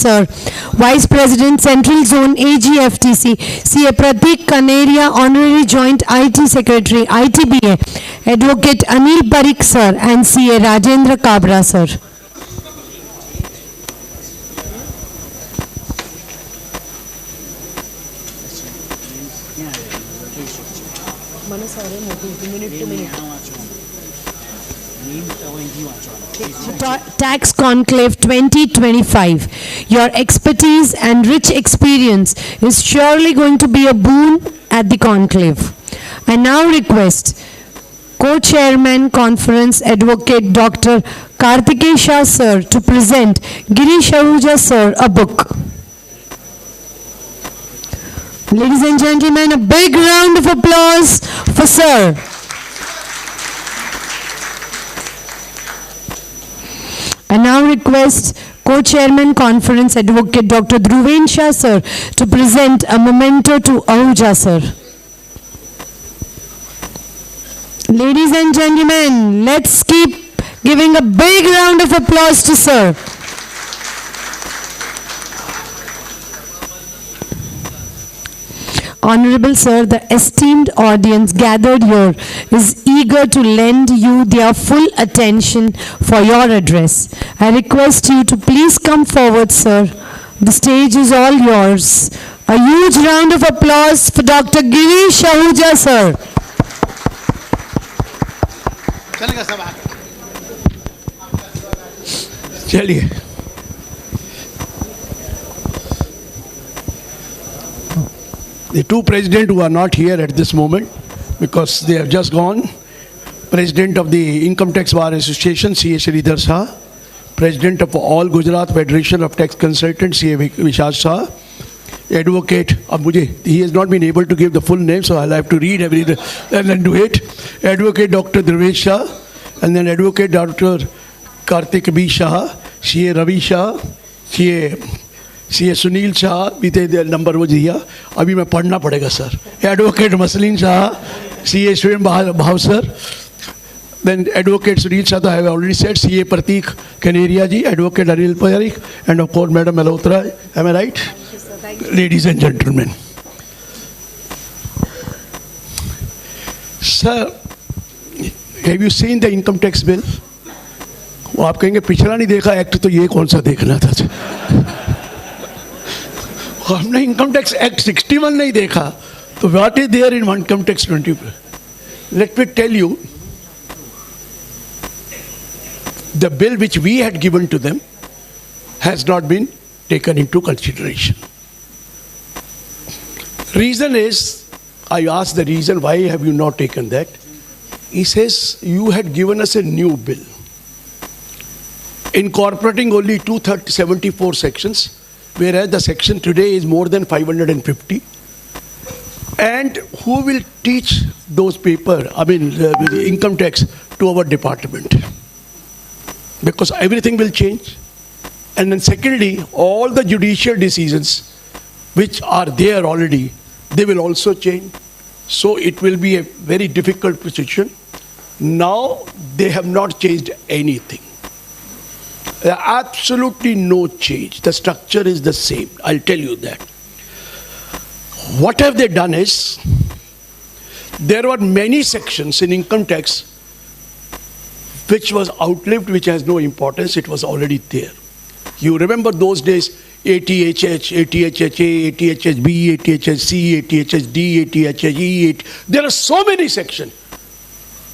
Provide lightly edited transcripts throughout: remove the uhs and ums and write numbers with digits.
sir. Vice President, Central Zone AGFTC, CA Pratik Kaneria, Honorary Joint IT Secretary, ITBA, Advocate Anil Parikh, sir, and CA Rajendra Kabra, sir. Tax Conclave 2025. Your expertise and rich experience is surely going to be a boon at the conclave. I now request Co-Chairman Conference Advocate Dr. Kartikeya Shah sir to present Girish Ahuja sir a book. Ladies and gentlemen, a big round of applause for sir. I now request Co-Chairman Conference Advocate Dr. Dhruven Shah sir to present a memento to Ahuja sir. Ladies and gentlemen, let's keep giving a big round of applause to sir. Honorable sir, the esteemed audience gathered here is eager to lend you their full attention for your address. I request you to please come forward, sir. The stage is all yours. A huge round of applause for Dr. Girish Ahuja, sir. चलिए the two presidents who are not here at this moment because they have just gone. President of the Income Tax Bar Association, C.A. Sridhar Shah. President of All Gujarat Federation of Tax Consultants, C.A. Vishal Shah. Advocate, he has not been able to give the full name, so I'll have to read everything and then do it. Advocate Dr. Dhruven Shah, and then Advocate Dr. Kartik B. Shah, C.A. Ravi Shah, C.A. Sunil Shah, बीते number वो दिया अभी मैं पढ़ना पड़ेगा sir. Advocate Maslin Shah, C.A. Swayam Bhav sir. Then Advocate Sunil Shah, I have already said. C.A. Pratik Kaneria ji, Advocate Anil Parikh, and of course Madam Malhotra. Am I right? Yes, sir. Thank you. Ladies and gentlemen. Sir, have you seen the income tax bill? वो आप कहेंगे पिछला नहीं देखा act तो ये कौन सा देखना था. हमने इनकम टैक्स एक्ट 61 नहीं देखा तो what is there in income tax 20. Let me tell you the bill which we had given to them has not been taken into consideration. Reason is I asked the reason why have you not taken that. He says you had given us a new bill incorporating only 274 sections, whereas the section today is more than 550. And who will teach those the income tax to our department? Because everything will change. And then secondly, all the judicial decisions which are there already, they will also change. So it will be a very difficult position. Now they have not changed anything. Absolutely no change. The structure is the same. I'll tell you that. What have they done is, there were many sections in income tax which was outlived, which has no importance. It was already there. You remember those days, ATHH, ATHHA, ATHHB, ATHHC, ATHHD, ATHHE. There are so many sections.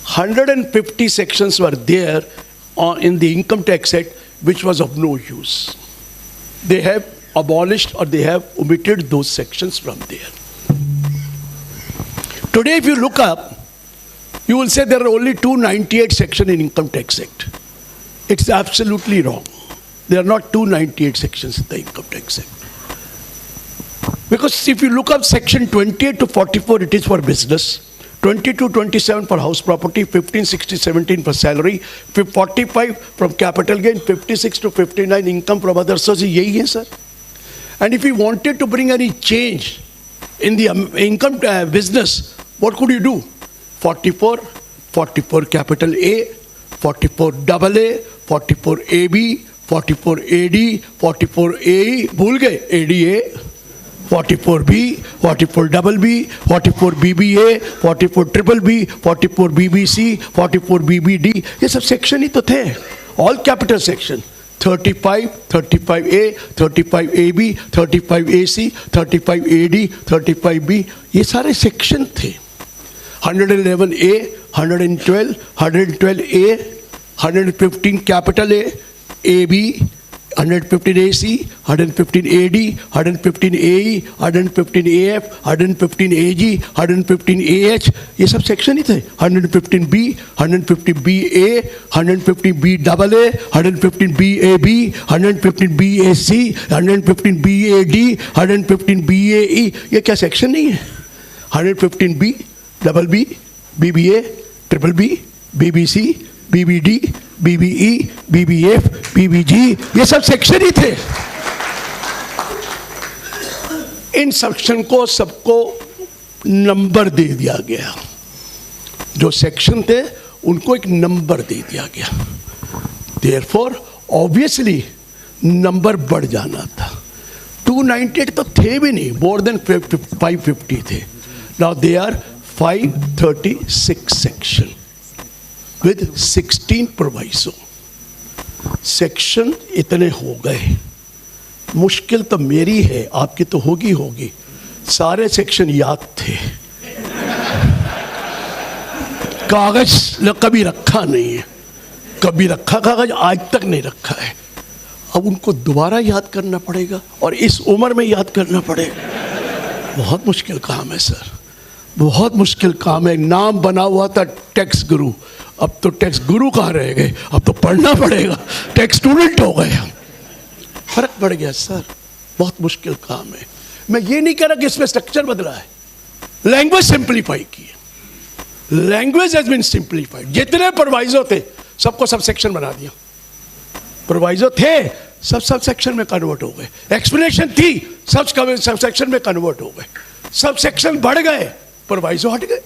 150 sections were there in the Income Tax Act, which was of no use. They have abolished or they have omitted those sections from there. Today, if you look up, you will say there are only 298 sections in Income Tax Act. It's absolutely wrong. There are not 298 sections in the Income Tax Act. Because if you look up section 28 to 44, it is for business. 22, 27 for house property, 15, 16, 17 for salary, 45 from capital gain, 56 to 59 income from other sources. Yahi hai, sir. And if you wanted to bring any change in the income business, what could you do? 44, 44 capital A, 44 double A, 44 AB, 44 AD, 44 AE, भूल गए ADA, 44 B, 44 BB, 44 BBA, 44 BBB, 44 BBC, 44 BBD, ये sub section ही तो थे, all capital section. 35, 35A, 35AB, 35AC, 35AD, 35B, ये सारे section थे। 111A, 112, 112A, 115 capital A, AB, 115 AC, 115 AD, 115 AE, 115 AF, 115 AG, 115 AH, ये sub section ही थे। 115 B, 115 BA, 115 BAA, 115 BAB, 115 BAC, 115 BAD, 115 BAE, ये क्या section नहीं है? 115 B, BB, BBA, BBB, BBC, BBD, BBE, BBF, BBG, ये sub section ही थे। In section को सबको नंबर दे दिया गया, जो सेक्शन थे उनको एक नंबर दे दिया गया। देयरफॉर ऑब्वियसली नंबर बढ़ जाना था। 298 तो थे भी नहीं, मोर देन 550 थे। Now they are 536 section with 16 proviso. Section इतने हो गए, मुश्किल तो मेरी है, आपकी तो होगी। सारे सेक्शन याद थे, कागज कभी रखा नहीं है, कभी रखा कागज आज तक नहीं रखा है। अब उनको दोबारा याद करना पड़ेगा और इस उम्र में याद करना पड़ेगा। बहुत मुश्किल काम है सर, बहुत मुश्किल काम है। नाम बना हुआ था टैक्स गुरु, अब तो टैक्स गुरु कहाँ रह गए, अब तो पढ़ना पड़ेगा, टैक्स स्टूडेंट हो गए हम। फर्क पड़ गया सर, बहुत मुश्किल काम है। मैं ये नहीं कह रहा कि इसमें स्ट्रक्चर बदला है, लैंग्वेज सिंप्लीफाई की है, लैंग्वेज हैज बीन सिंप्लीफाइड। जितने प्रोवाइजो थे सबको सब सेक्शन बना दिया, प्रोवाइजो थे सब सेक्शन में कन्वर्ट हो गए, एक्सप्लेनेशन थी सब सेक्शन में कन्वर्ट हो गए, सब सेक्शन बढ़ गए, प्रोवाइजो हट गए,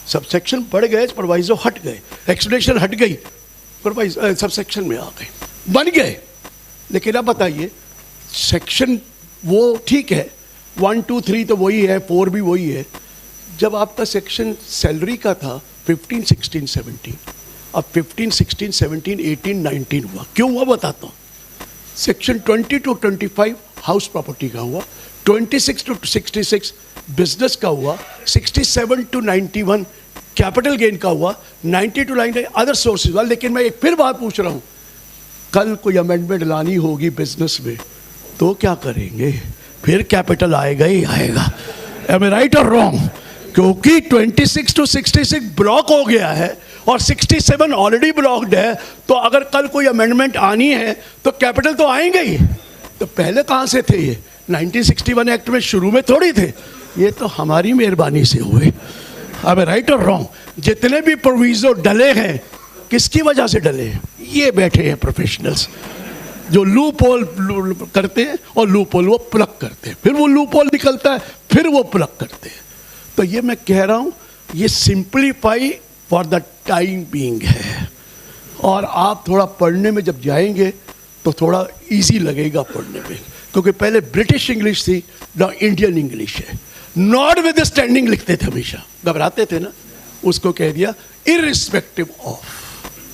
सब सेक्शन बढ़ गए, प्रोवाइजो हट गए, एक्सप्लेनेशन हट गई, प्रोवाइजो सब सेक्शन में आ गए, बन गए। लेकिन अब बताइए, सेक्शन वो ठीक है, 1, 2, 3 तो वही है, 4 भी वही है। जब आपका सेक्शन सैलरी का था 15, 16, 17, अब 15, 16, 17, 18, 19 हुआ। क्यों हुआ बताता हूँ। सेक्शन 20 to 25 हाउस प्रॉपर्टी का हुआ, 26 to 66 बिजनेस का हुआ, 67 to 91 कैपिटल गेन का हुआ, 90 to 99 अदर सोर्सेज वाला। लेकिन मैं एक फिर बात पूछ रहा हूँ, कल कोई अमेंडमेंट लानी होगी बिजनेस में तो क्या करेंगे? फिर कैपिटल आएगा ही आएगा। एम आई राइट और रॉन्ग? क्योंकि 26 to 66 ब्लॉक हो गया है और 67 ऑलरेडी ब्लॉक्ड है, तो अगर कल कोई अमेंडमेंट आनी है तो कैपिटल तो आएंगे ही। तो पहले कहाँ से थे ये? 1961 एक्ट में शुरू में थोड़ी थे, ये तो हमारी मेहरबानी से हुए। अब राइट और रॉन्ग, जितने भी प्रोविजो डले हैं किसकी वजह से डले हैं? ये बैठे हैं प्रोफेशनल्स जो लूप होल करते हैं और लूप होल वो प्लग करते हैं, फिर वो लूप होल निकलता है, फिर वो प्लग करते हैं। तो ये मैं कह रहा हूँ, ये simplify for the time being है। और आप थोड़ा पढ़ने में जब जाएंगे तो थोड़ा इजी लगेगा पढ़ने में, क्योंकि पहले ब्रिटिश इंग्लिश थी, ना इंडियन इंग्लिश है। नॉट विद स्टैंडिंग लिखते थे, हमेशा घबराते थे ना, उसको कह दिया इररिस्पेक्टिव ऑफ।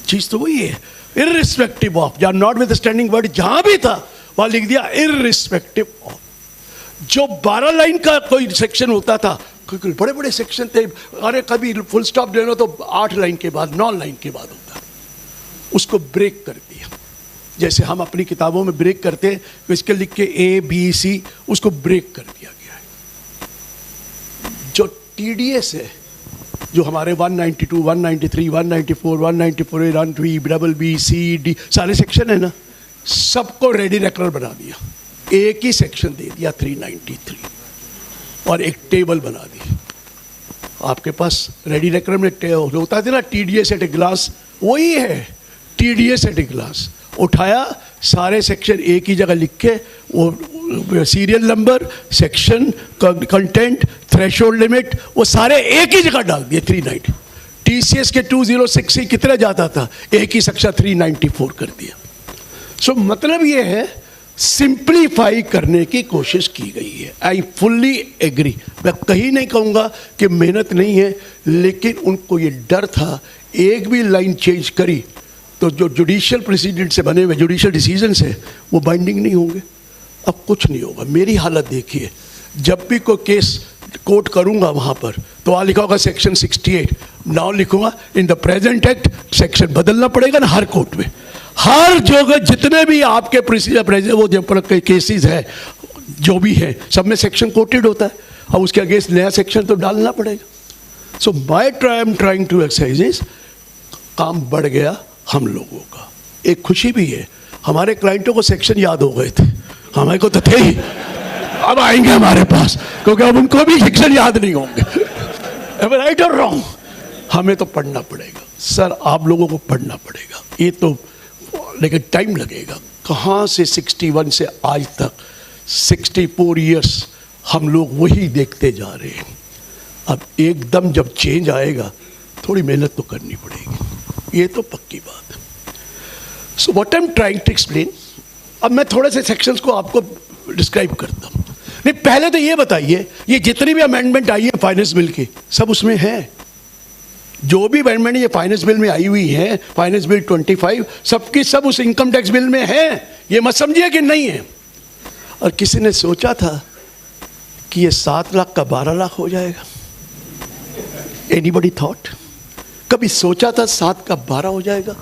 चीज तो वही है, इररिस्पेक्टिव ऑफ। जहाँ नॉट विद स्टैंडिंग वर्ड जहां भी था वहां लिख दिया इररिस्पेक्टिव ऑफ। जो 12 लाइन का कोई सेक्शन होता था, बड़े बड़े सेक्शन थे, अरे कभी फुल स्टॉप देना तो 8 लाइन के बाद 9 लाइन के बाद होता, उसको ब्रेक कर दिया। जैसे हम अपनी किताबों में ब्रेक करते हैं, तो इसके लिख के ABC, उसको ब्रेक कर दिया गया है। जो TDS है, जो हमारे 192, 193, 194, 194A, 193, BBB, C, D सारे सेक्शन है ना, सबको रेडी रेकनर बना दिया, एक ही सेक्शन दे दिया 393 और एक टेबल बना दी। आपके पास रेडी रेकनर में होता था ना TDS एट ए ग्लास, वही है TDS एट ए ग्लास। उठाया, सारे सेक्शन एक ही जगह लिख के, वो serial number, section, content, threshold limit, वो सारे एक ही जगह डाल दिए 390। TCS के 206 कितने जाता था, एक ही सेक्शन 394 कर दिया। सो मतलब ये है सिंप्लीफाई करने की कोशिश की गई है। I fully agree. मैं कहीं नहीं कहूँगा कि मेहनत नहीं है, लेकिन उनको ये डर था एक भी लाइन चेंज करी तो जो जुडिशियल प्रेसिडेंट से बने हुए जुडिशियल डिसीजन से वो बाइंडिंग नहीं होंगे। अब कुछ नहीं होगा। मेरी हालत देखिए, जब भी कोई केस कोर्ट करूंगा वहाँ पर तो वहाँ लिखा होगा सेक्शन 68, नाउ लिखूंगा in the present act, section बदलना पड़ेगा ना हर कोर्ट में, हर जगह जितने भी आपके प्रेसिडेंट वो जो केसेस है जो भी है सब में सेक्शन कोटेड होता है, अब उसके अगेंस्ट नया सेक्शन तो डालना पड़ेगा। So my I am trying to exercise, काम बढ़ गया हम लोगों का। एक खुशी भी है, हमारे क्लाइंटों को सेक्शन याद हो गए थे, हमारे को तो थे ही, अब आएंगे हमारे पास क्योंकि अब उनको भी सेक्शन याद नहीं होंगे। राइट और रॉन्ग, हमें तो पढ़ना पड़ेगा सर, आप लोगों को पढ़ना पड़ेगा ये तो, लेकिन टाइम लगेगा। कहाँ से 61 से आज तक 64 इयर्स हम लोग वही देखते जा रहे हैं। अब एकदम जब चेंज आएगा थोड़ी मेहनत तो करनी पड़ेगी, ये तो पक्की बात है। So what I am trying to explain, अब मैं थोड़े से सेक्शंस को आपको डिस्क्राइब करता हूँ। नहीं, पहले तो ये बताइए, ये जितनी भी अमेंडमेंट आई है फाइनेंस बिल की सब उसमें है, जो भी अमेंडमेंट ये फाइनेंस बिल में आई हुई है, फाइनेंस बिल 25 सबकी सब उस इनकम टैक्स बिल में है, ये मत समझिए कि नहीं है। और किसी ने सोचा था कि ये 7 लाख का 12 लाख हो जाएगा? Anybody thought? कभी सोचा था 7 का 12 हो जाएगा?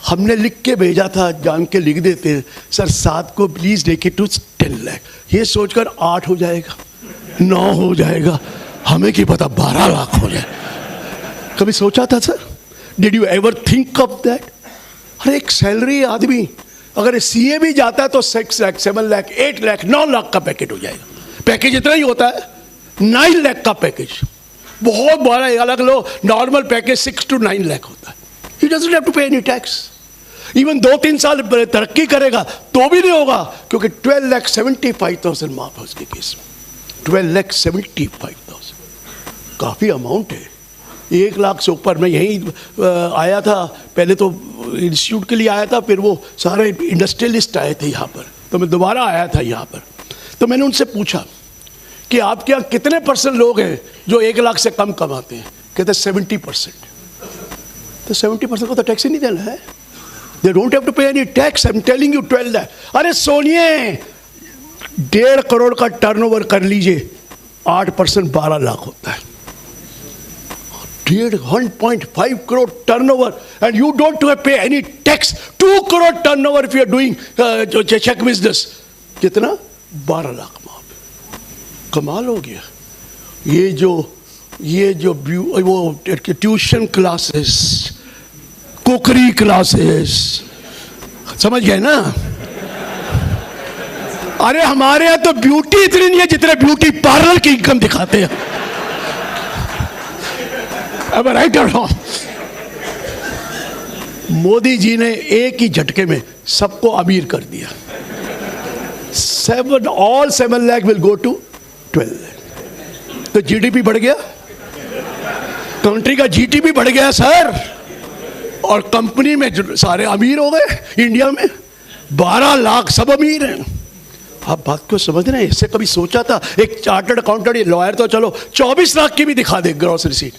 हमने लिख के भेजा था, जान के लिख देते सर 7 को प्लीज लेके टू 10 लाख, ये सोचकर 8 हो जाएगा, 9 हो जाएगा, हमें क्या पता 12 लाख हो जाए। कभी सोचा था sir? Did you ever think of that? अरे एक सैलरी आदमी अगर सीए भी जाता है तो 6 लाख 7 लाख 8 लाख 9 लाख का पैकेज हो जाएगा। पैकेज इतना ही होता है, 9 लाख का पैकेज, बहुत बड़ा। अलग लो नॉर्मल पैकेज 6 to 9 लाख होता है। He doesn't have to pay any tax. Even 2-3 साल तरक्की करेगा तो भी नहीं होगा, क्योंकि 12,75,000 माफ है उसके केस में। 12,75,000 काफी अमाउंट है। 1 लाख से ऊपर। मैं यहीं आया था, पहले तो इंस्टीट्यूट के लिए आया था, फिर वो सारे इंडस्ट्रियलिस्ट आए थे यहाँ पर, तो मैं दोबारा आया था यहाँ पर। तो मैंने उनसे पूछा कि आपके यहाँ कितने % लोग हैं जो 1 लाख से कम कमाते हैं? कहते 70%। तो 70% को तो टैक्स ही नहीं देना है। They don't have to pay any tax. I'm telling you 12 lakh. अरे सोनिए 1.5 करोड़ का टर्नओवर कर लीजिए, 8% 12 लाख होता है। 1.5 crore turnover and you don't have to pay any tax. 2 crore turnover if you are doing check business. कितना? 12 लाख माफ। कमाल हो गया। ये जो वो ट्यूशन क्लासेस, कुकरी क्लासेस, समझ गए ना? अरे हमारे यहाँ तो ब्यूटी इतनी नहीं है जितने ब्यूटी पार्लर की इनकम दिखाते हैं। अब राइट और रॉन्ग? मोदी जी ने एक ही झटके में सबको अमीर कर दिया। 7 lakh will go to 12 lakh. तो जीडीपी बढ़ गया, कंट्री का जीडीपी बढ़ गया सर, और कंपनी में सारे अमीर हो गए। इंडिया में 12 लाख सब अमीर हैं। आप बात को समझ रहे हैं? इससे कभी सोचा था? एक चार्टर्ड अकाउंटेंट लॉयर तो चलो 24 लाख की भी दिखा दे ग्रॉस रिसीट,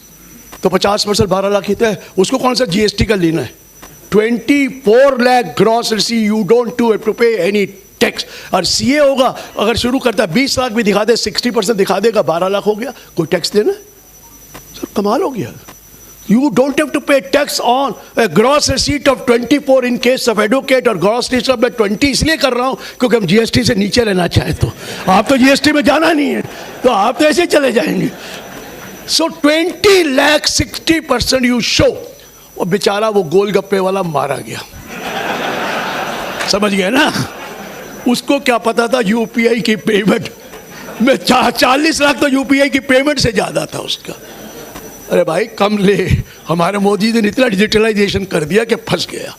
तो 50% 12 लाख ही तो है, उसको कौन सा जीएसटी का लेना है? 24 lakh gross receipt, you don't have to pay any tax. और सीए होगा, अगर शुरू करता है 20 लाख भी दिखा दे, 60% दिखा देगा, 12 लाख हो गया, कोई टैक्स देना? सर कमाल हो गया। You don't have to pay tax on a gross receipt of 24 in case of advocate, और gross receipt of 20 इसलिए कर रहा हूं क्योंकि हम जीएसटी से नीचे रहना चाहे तो। आप तो जीएसटी में जाना नहीं है, तो आप तो ऐसे चले जाएंगे। So 20 lakh 60% you show। वो बेचारा वो गोलगप्पे वाला मारा गया, समझ गए ना? उसको क्या पता था यूपीआई की पेमेंट में 40 लाख तो यूपीआई की पेमेंट से ज्यादा था उसका। अरे भाई कम ले, हमारे मोदी ने इतना डिजिटलाइजेशन कर दिया कि फंस गया।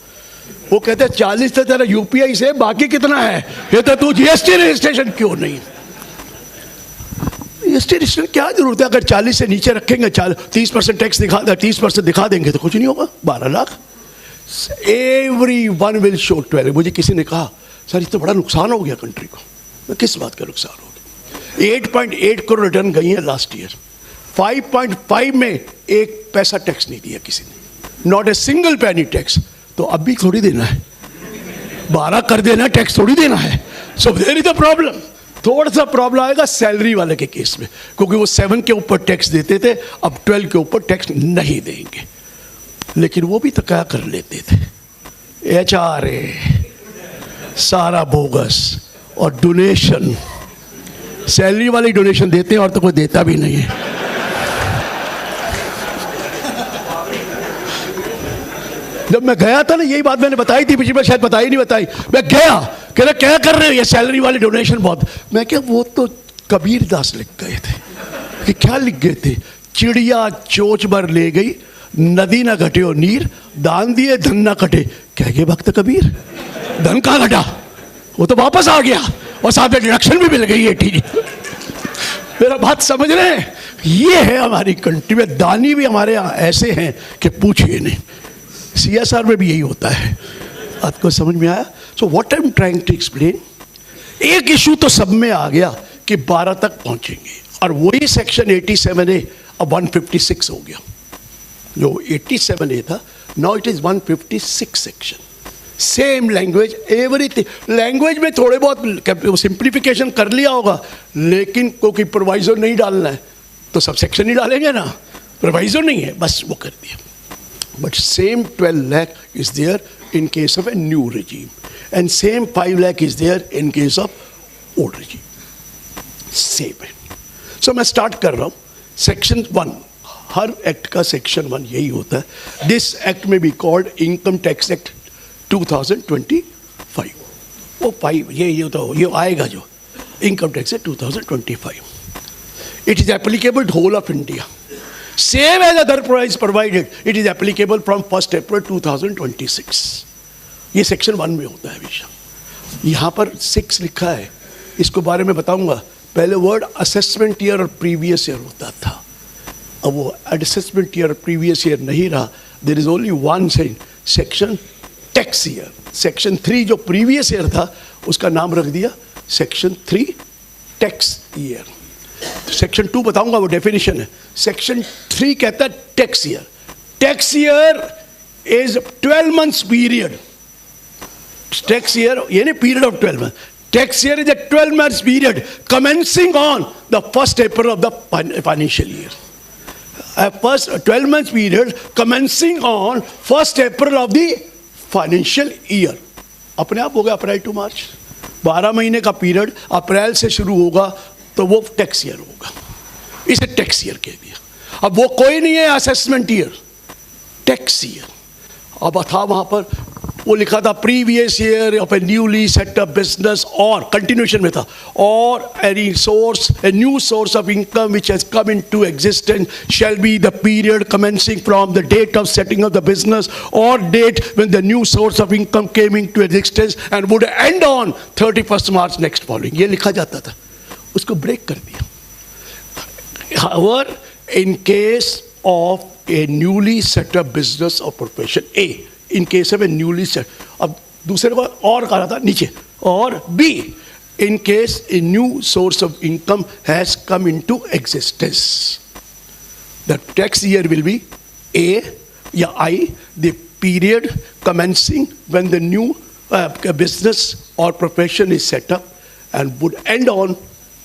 वो कहते हैं 40 तो तेरा यूपीआई से, बाकी कितना है? ये तो तू जीएसटी रजिस्ट्रेशन क्यों नहीं? जीएसटी रजिस्ट्रेशन क्या जरूरत है? अगर 40 से नीचे रखेंगे, 30% टैक्स दिखा 30% दिखा देंगे तो कुछ नहीं होगा। 12 लाख Everyone will show 12. मुझे किसी ने कहा सर ये तो बड़ा नुकसान हो गया कंट्री को। मैं किस बात का नुकसान हो गया? 8.8 करोड़ रिटर्न गई है लास्ट ईयर। 5.5 में एक पैसा टैक्स नहीं दिया किसी ने, not a single penny tax. तो अब भी थोड़ी देना है, 12 कर देना, टैक्स थोड़ी देना है। So there is a problem. थोड़ा सा प्रॉब्लम आएगा सैलरी वाले के केस में, क्योंकि वो 7 के ऊपर टैक्स देते थे, अब 12 के ऊपर टैक्स नहीं देंगे। लेकिन वो भी तो क्या कर लेते थे, HRA सारा बोगस, और डोनेशन, सैलरी वाले डोनेशन देते हैं और तो कोई देता भी नहीं है। जब मैं गया था ना, यही बात मैंने बताई थी पिछली बार, शायद बताई नहीं बताई। मैं गया, कह रहा क्या कर रहे हो, ये सैलरी वाले डोनेशन बहुत। मैं क्या, वो तो कबीर दास लिख गए थे। कि क्या लिख गए थे, चिड़िया चोच भर ले गई, नदी ना घटे और नीर, दान दिए धन ना कटे। कह गए भक्त कबीर, धन कहाँ घटा, वो तो वापस आ गया, और साथ में डिडक्शन भी मिल गई 80। मेरा बात समझ रहे हैं? ये है हमारी कंट्री में, दानी भी हमारे यहाँ ऐसे हैं कि पूछिए नहीं। CSR में भी यही होता है। आपको समझ में आया? So what I am trying to explain, एक इशू तो सब में आ गया कि 12 तक पहुंचेंगे, और वही सेक्शन 87A अब 156 हो गया। जो 87A था, now it is 156 section. Same language, everything. Language में थोड़े बहुत सिंप्लीफिकेशन कर लिया होगा, लेकिन क्योंकि प्रोवाइजो नहीं डालना है तो सब सेक्शन ही डालेंगे ना, प्रोवाइजो नहीं है, बस वो कर दिया। But same 12 lakh is there in case of a new regime, and same 5 lakh is there in case of old regime. Same है। So मैं start कर रहा हूँ section 1। हर एक्ट का section 1 यही होता है। This act may be called Income Tax Act 2025। वो 5 ये आएगा जो Income Tax Act 2025। It is applicable to whole of India. Same as other price provided, it is applicable from 1st April 2026। ये section 1 में होता है हमेशा। यहाँ पर 6 लिखा है, इसको बारे में बताऊंगा। पहले वर्ड असेसमेंट ईयर और प्रीवियस ईयर होता था, अब वो असेसमेंट ईयर प्रीवियस ईयर नहीं रहा। There is only one section tax year. Section 3 जो प्रीवियस ईयर था, उसका नाम रख दिया सेक्शन 3 टैक्स ईयर। सेक्शन 2 बताऊंगा, वो डेफिनेशन है। सेक्शन 3 कहता है tax year. Tax year is 12 months period. Tax year यानी period of 12 months। Tax year is a 12 months period commencing on the 1st April of the financial year। First 12 months period commencing on 1st April of the financial year। अपने आप हो गया अप्रैल to मार्च, 12 महीने का period अप्रैल से शुरू होगा, तो वो टैक्स ईयर होगा। इसे टैक्स ईयर कह दिया। अब वो कोई नहीं है असेसमेंट ईयर, टैक्स ईयर। अब था वहां पर वो लिखा था previous year of a newly set up business, और कंटिन्यूशन में था, और any source a new source of income which has come into existence shall be the period commencing from the date of setting of the business और date when the new source of income came into existence and would end on 31st March next following. ये लिखा जाता था, उसको break कर दिया। However, in case of a newly set up business or profession, A, in case of a newly set, अब दूसरे को और कहा था नीचे, और B, in case a new source of income has come into existence, the tax year will be A या I, the period commencing when the new business or profession is set up and would end on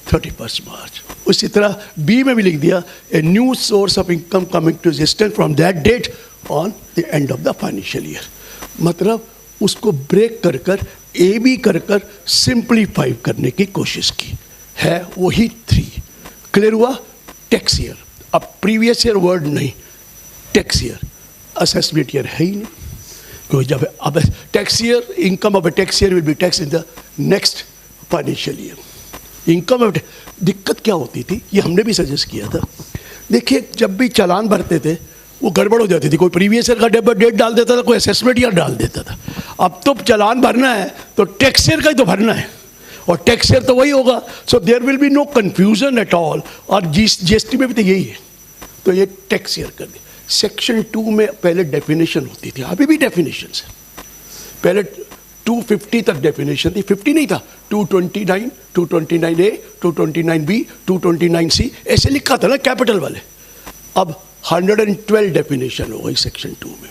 31st March। उसी तरह B में भी लिख दिया a new source of income coming to existence from that date on the end of the financial year. मतलब उसको break कर कर ए बी कर कर सिंप्लीफाई करने की कोशिश की है, वही 3। क्लियर हुआ? Tax year. अब प्रीवियस ईयर वर्ड नहीं, टैक्स ईयर। असेसमेंट ईयर है ही नहीं, क्योंकि जब अब tax year, income of A tax year will be tax in the next financial year. Income of दिक्कत क्या होती थी, ये हमने भी सजेस्ट किया था। देखिए, जब भी चालान भरते थे वो गड़बड़ हो जाती थी, कोई प्रीवियस ईयर का डेट डाल देता था, कोई असेसमेंट ईयर डाल देता था। अब तो चालान भरना है तो टैक्स ईयर का ही तो भरना है, और टैक्स ईयर तो वही होगा। So there will be no confusion at all. और GST में भी तो यही है, तो ये टैक्स ईयर कर दिया। सेक्शन 2 में पहले डेफिनेशन होती थी, अभी भी डेफिनेशन है। पहले 250 तक डेफिनेशन थी, 50 नहीं था, 229, 229A, 229B, 229C ऐसे लिखा था ना कैपिटल वाले। अब 112 डेफिनेशन हो गई सेक्शन 2 में।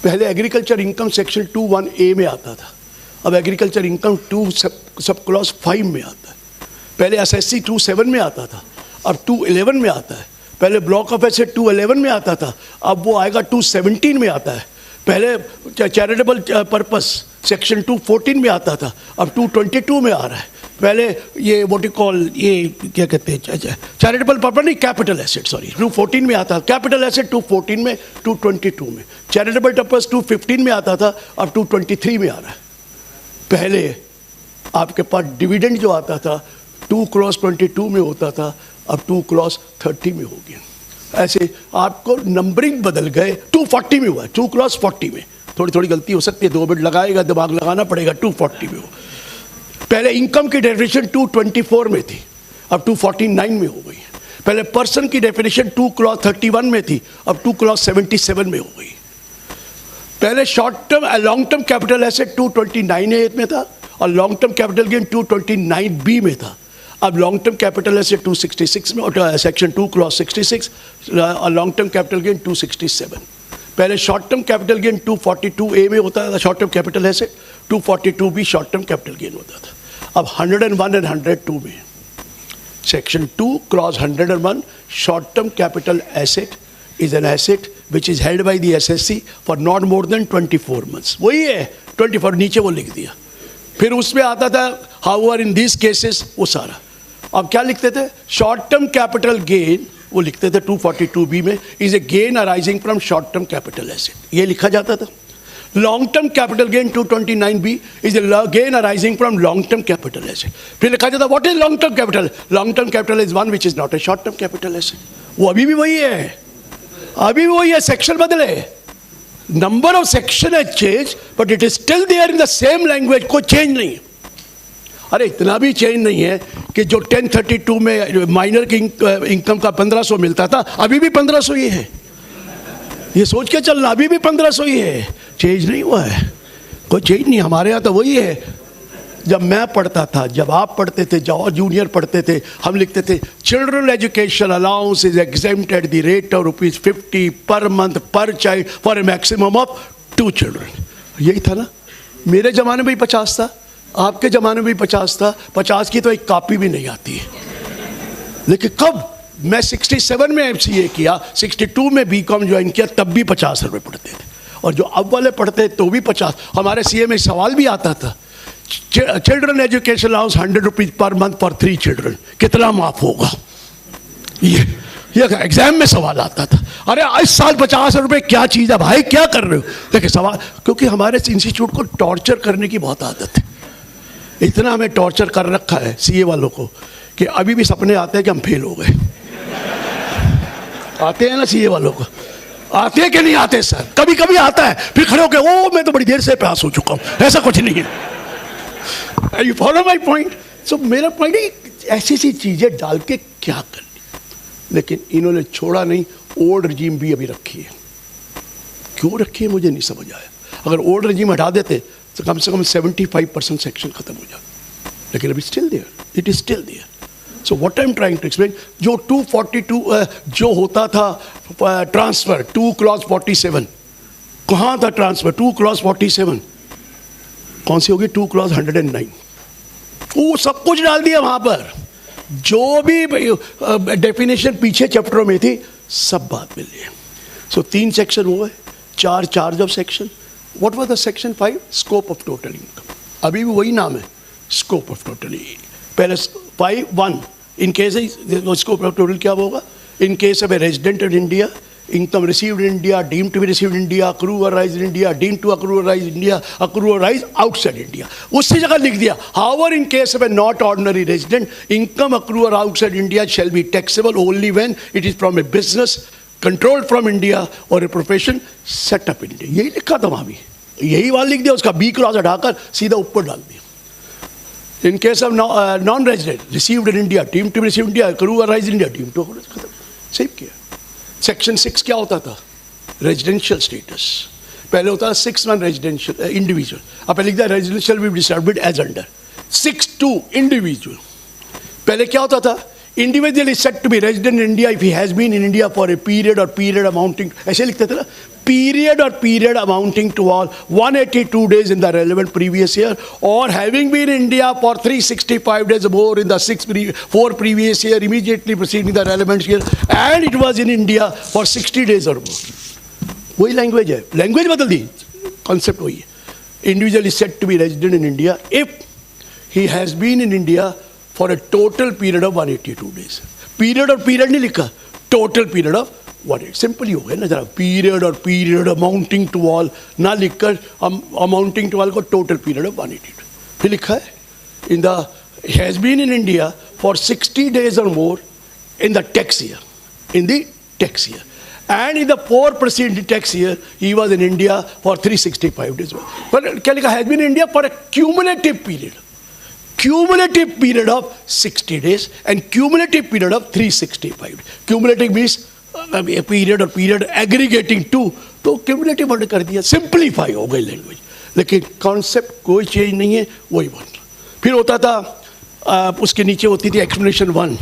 पहले एग्रीकल्चर इनकम सेक्शन 21A में आता था, अब एग्रीकल्चर इनकम 2 सब क्लॉज 5 में आता है। पहले एसएससी 27 में आता था, अब 211 में आता है। पहले ब्लॉक ऑफ एसेट 211 में आता था, अब वो आएगा 217 में आता है। पहले चैरिटेबल पर्पस सेक्शन 214 में आता था, अब 222 में आ रहा है। पहले ये व्हाट यू कॉल, ये क्या कहते हैं, चैरिटेबल पर्पस नहीं, कैपिटल एसेट, सॉरी, 214 में आता था। कैपिटल एसेट 214 में, 222 में। चैरिटेबल पर्पस 215 में आता था, अब 223 में आ रहा है। पहले आपके पास डिविडेंड जो आता था 2/22 में होता था, अब 2/30 में हो गया। ऐसे आपको नंबरिंग बदल गए। 240 में हुआ है, 2/40 में। थोड़ी थोड़ी गलती हो सकती है, 2 मिनट लगाएगा, दिमाग लगाना पड़ेगा। 240 में हो। पहले इनकम की डेफिनेशन 224 में थी, अब 249 में हो गई। पहले पर्सन की डेफिनेशन 2/31 में थी, अब 2/77 में हो गई। पहले short term long term capital asset 229A में था, और long term capital gain 229B में था। अब लॉन्ग टर्म कैपिटल एसेट 266 में, और सेक्शन 2/66, और लॉन्ग टर्म कैपिटल गेन 267। पहले short term capital gain 242A में होता था, short term capital asset 242B short term capital gain होता था। अब 101 और 102 में section 2/101 short term capital asset is an asset which is held by the SSC for not more than 24 months। वही है 24, नीचे वो लिख दिया। फिर उसमें आता था however in these cases, वो सारा। अब क्या लिखते थे? शॉर्ट टर्म कैपिटल गेन, वो लिखते थे 242B में, is a gain arising from short term capital asset, ये लिखा जाता था। Long term capital gain 229B is a gain arising from long term capital asset. फिर लिखा जाता what is long term capital? Long term capital is one which is not a short term capital asset. वो अभी भी वही है, अभी भी वही है, सेक्शन बदले, नंबर ऑफ सेक्शन है change, but it is still there in the same language, कोई चेंज नहीं है। अरे इतना भी चेंज नहीं है कि जो 1032 में माइनर की इनकम का 1500 मिलता था, अभी भी 1500 ही है। ये सोच के चलना, अभी भी 1500 ही है, चेंज नहीं हुआ है, कोई चेंज नहीं। हमारे यहाँ तो वही है। जब मैं पढ़ता था, जब आप पढ़ते थे, जब जूनियर पढ़ते थे, हम लिखते थे children education allowance is exempted the rate of ₹50 per month per child for a maximum of 2 children. यही था ना, मेरे ज़माने में भी 50 था, आपके ज़माने में भी 50 था। 50 की तो एक कॉपी भी नहीं आती है। लेकिन कब मैं 67 में MCA किया, 62 में BCom ज्वाइन किया, तब भी 50 रुपये पढ़ते थे, और जो अब वाले पढ़ते तो भी 50। हमारे CA में सवाल भी आता था, children education allowance ₹100 per month for 3 children, कितना माफ होगा? ये एग्जाम में सवाल आता था। अरे इस साल 50 रुपए क्या चीज़ है भाई, क्या कर रहे हो? देखिए सवाल, क्योंकि हमारे इंस्टीट्यूट को टॉर्चर करने की बहुत आदत है। इतना हमें टॉर्चर कर रखा है CA वालों को कि अभी भी सपने आते हैं कि हम फेल हो गए। आते हैं ना CA वालों को, आते हैं कि नहीं आते सर? कभी कभी आता है, फिर खड़े होकर ओ मैं तो बड़ी देर से पास हो चुका हूँ। ऐसा कुछ नहीं है। You follow my point? So मेरा पॉइंट है, ऐसी सी चीजें डाल के क्या करनी। लेकिन इन्होंने छोड़ा नहीं, ओल्ड रजीम भी अभी रखी है। क्यों रखी है मुझे नहीं समझ आया। अगर ओल्ड रजीम हटा देते तो कम से कम 75% सेक्शन खत्म हो जाता, लेकिन अभी still there, it is still there. So what I am trying to explain, जो 242 जो होता था ट्रांसफर 2/47, कहाँ था ट्रांसफर 2/47? कौन सी होगी? 2/109। वो सब कुछ डाल दिया वहां पर, जो भी डेफिनेशन पीछे चैप्टरों में थी सब बात मिल गई। सो 3 सेक्शन हुए, 4 charge of section. What was the section 5? Scope of total income. अभी भी वही नाम है, स्कोप ऑफ टोटल। पहले 5(1) in case scope of total क्या होगा? इन case of a resident of India, income received in India, deemed to be received in India, accrue or rise in India, deemed to accrue or rise in India, accrue or rise outside India। उससे जगह लिख दिया however in case of a not ordinary resident, income accrue or outside India shall be taxable only when it is from a business controlled from India or a profession set up in India। यही लिखा था वहाँ भी, यही वहाँ लिख दिया, उसका B क्लॉज हटाकर सीधा ऊपर डाल दिया। In case of non-resident received in India, deemed to be received in India, accrue or rise in India, deemed to, खत्म, सेव किया। सेक्शन 6 क्या होता था? Residential status. पहले होता था 6(1) रेजिडेंशियल इंडिविजुअल, अब पहले लिखता है residential will be distributed as under. 6(2) individual. पहले क्या होता था? Individual is set to be resident in India if he has been in India for a period और पीरियड अमाउंटिंग, ऐसे लिखते थे ना, पीरियड और period amounting to all 182 days in the relevant previous year or having been in India for 365 days more in the 4 previous year immediately preceding the relevant year and it was in India for 60 days or more. वही language है, language बदल दी, concept वही है। Individual is set to be resident in India if he has been in India for a total period of 182 days। पीरियड और पीरियड नहीं लिखा, टोटल पीरियड ऑफ 182। सिंपल ही हो गया ना जरा, पीरियड और पीरियड अमाउंटिंग टू ऑल ना लिखकर अमाउंटिंग टू ऑल को टोटल पीरियड ऑफ 182। फिर लिखा है in the has been in India for 60 days और more in the tax year, in the tax year, and in the 4 preceding tax year he was in India for 365 days। पर क्या लिखा? has been in India for a cumulative period of 60 days and cumulative period of 365 days। cumulative means a period और period aggregating to, तो cumulative word कर दिया, simplify हो गई language, लेकिन कॉन्सेप्ट कोई चेंज नहीं है, वही वर्ड। फिर होता था उसके नीचे होती थी explanation 1,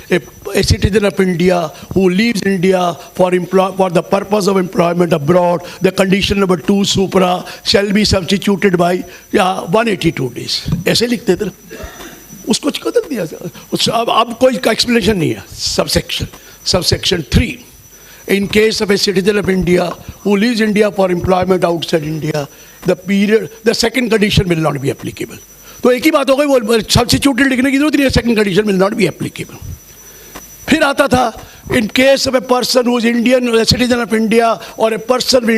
a citizen of India who leaves India for the purpose of employment abroad, the condition number 2 supra shall be substituted by 182 days। ऐसे लिखते थे, उसको बदल दिया। अब कोई एक्सप्लेनेशन नहीं है। Subsection 3, in case of a citizen of India who leaves India for employment outside India, the second condition will not be applicable। तो एक ही बात हो गई, वो सब्स्टिट्यूटेड लिखने की जरूरत नहीं है, second condition will not be applicable. फिर आता था in case of a person who is Indian citizen of India और a person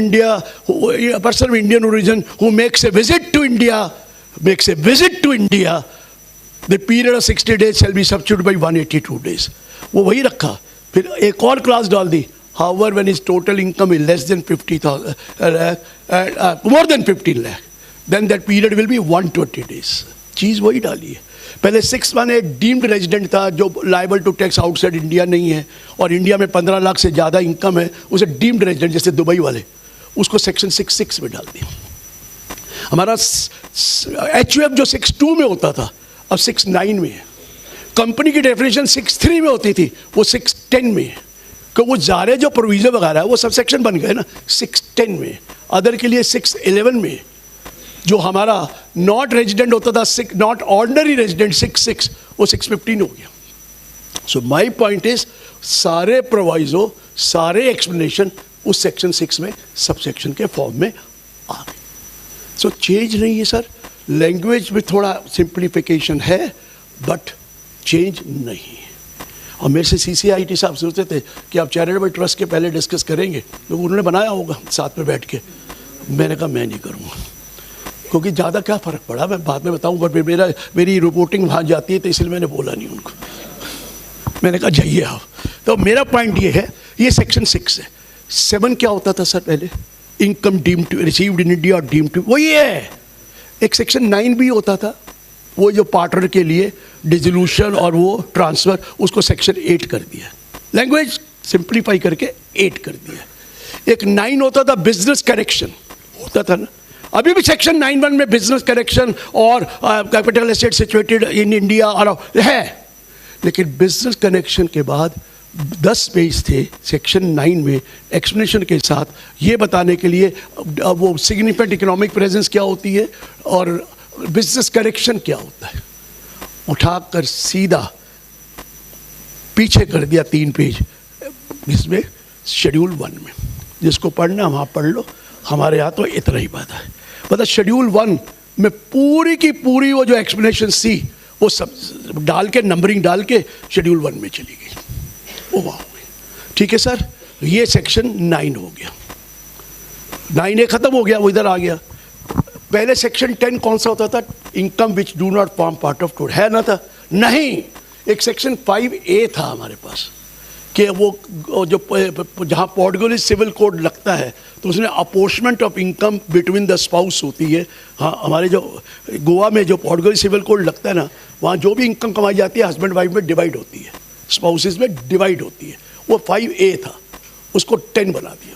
Indian origin who makes a visit to India the period of 60 days shall be substituted by 182 days। वो वही रखा। फिर एक और क्लास डाल दी, however when his total income is less than 50,000 more than 15 lakh then that period will be 120 days। चीज़ वही डाली है। पहले 6(1) एक डीम्ड रेजिडेंट था जो liable to tax outside India नहीं है और इंडिया में 15 लाख से ज़्यादा इनकम है, उसे डीम्ड रेजिडेंट जैसे दुबई वाले, उसको सेक्शन 6(6) में डाल दिया। हमारा HUF जो 6(2) में होता था अब 6(9) में है। कंपनी की डेफिनेशन 6(3) में होती थी, वो 6(10) में है। तो वो जारे जो प्रोविजन वगैरह है वो सब सेक्शन बन गए ना 6(10) में। अदर के लिए 6(11) में। जो हमारा नॉट रेजिडेंट होता था, नॉट ऑर्डिनरी रेजिडेंट 6(6), वो 6(15) हो गया। सो माई पॉइंट इज सारे प्रोवाइजो, सारे एक्सप्लेनेशन उस सेक्शन 6 में सब सेक्शन के फॉर्म में आ गए। सो चेंज नहीं है सर, लैंग्वेज में थोड़ा सिंप्लीफिकेशन है बट चेंज नहीं है। और मेरे से CCIT साहब सोचते थे कि आप चैरिटेबल ट्रस्ट के पहले डिस्कस करेंगे, तो उन्होंने बनाया होगा साथ में बैठ के। मैंने कहा मैं नहीं करूँगा, क्योंकि ज़्यादा क्या फ़र्क पड़ा मैं बाद में बताऊँ, पर मेरी रिपोर्टिंग वहाँ जाती है तो इसलिए मैंने बोला नहीं उनको। मैंने कहा जाइए आप। तो मेरा पॉइंट ये है, ये सेक्शन 6 है। 7 क्या होता था सर पहले? Income deemed to received in India और डीम्ड टू, वही है। एक सेक्शन 9 भी होता था, वो जो पार्टनर के लिए डिसोल्यूशन और वो ट्रांसफ़र, उसको सेक्शन 8 कर दिया, लैंग्वेज सिंप्लीफाई करके 8 कर दिया। एक 9 होता था बिजनेस करेक्शन, होता था ना, अभी भी सेक्शन 9(1) में बिजनेस करेक्शन और capital asset situated in India और है। लेकिन बिजनेस कनेक्शन के बाद 10 पेज थे सेक्शन 9 में एक्सप्लेनेशन के साथ, ये बताने के लिए वो सिग्निफिकेंट इकोनॉमिक प्रेजेंस क्या होती है और बिजनेस करेक्शन क्या होता है। उठाकर सीधा पीछे कर दिया 3 पेज, जिसमें शेड्यूल 1 में, जिसको पढ़ना वहाँ पढ़ लो, हमारे यहाँ तो इतना ही बात है। मतलब शेड्यूल 1 में पूरी की पूरी वो जो एक्सप्लेनेशन सी वो सब डाल के, नंबरिंग डाल के शेड्यूल 1 में चली गई, वो वहाँ हो गई। ठीक है सर, ये सेक्शन 9 हो गया। 9A खत्म हो गया, वो इधर आ गया। पहले सेक्शन 10 कौन सा होता था? Income which do not form part of total, है ना था? नहीं, एक सेक्शन 5A था हमारे पास कि वो जो जहाँ पोर्टुगीज सिविल कोड लगता है तो उसमें apportionment of income between the spouse होती है। हाँ, हमारे जो गोवा में जो पोर्टुगीज सिविल कोड लगता है ना, वहाँ जो भी इनकम कमाई जाती है हस्बैंड वाइफ में डिवाइड होती है, स्पाउसेस में डिवाइड होती है। वो 5A था। उसको 10 बना दिया,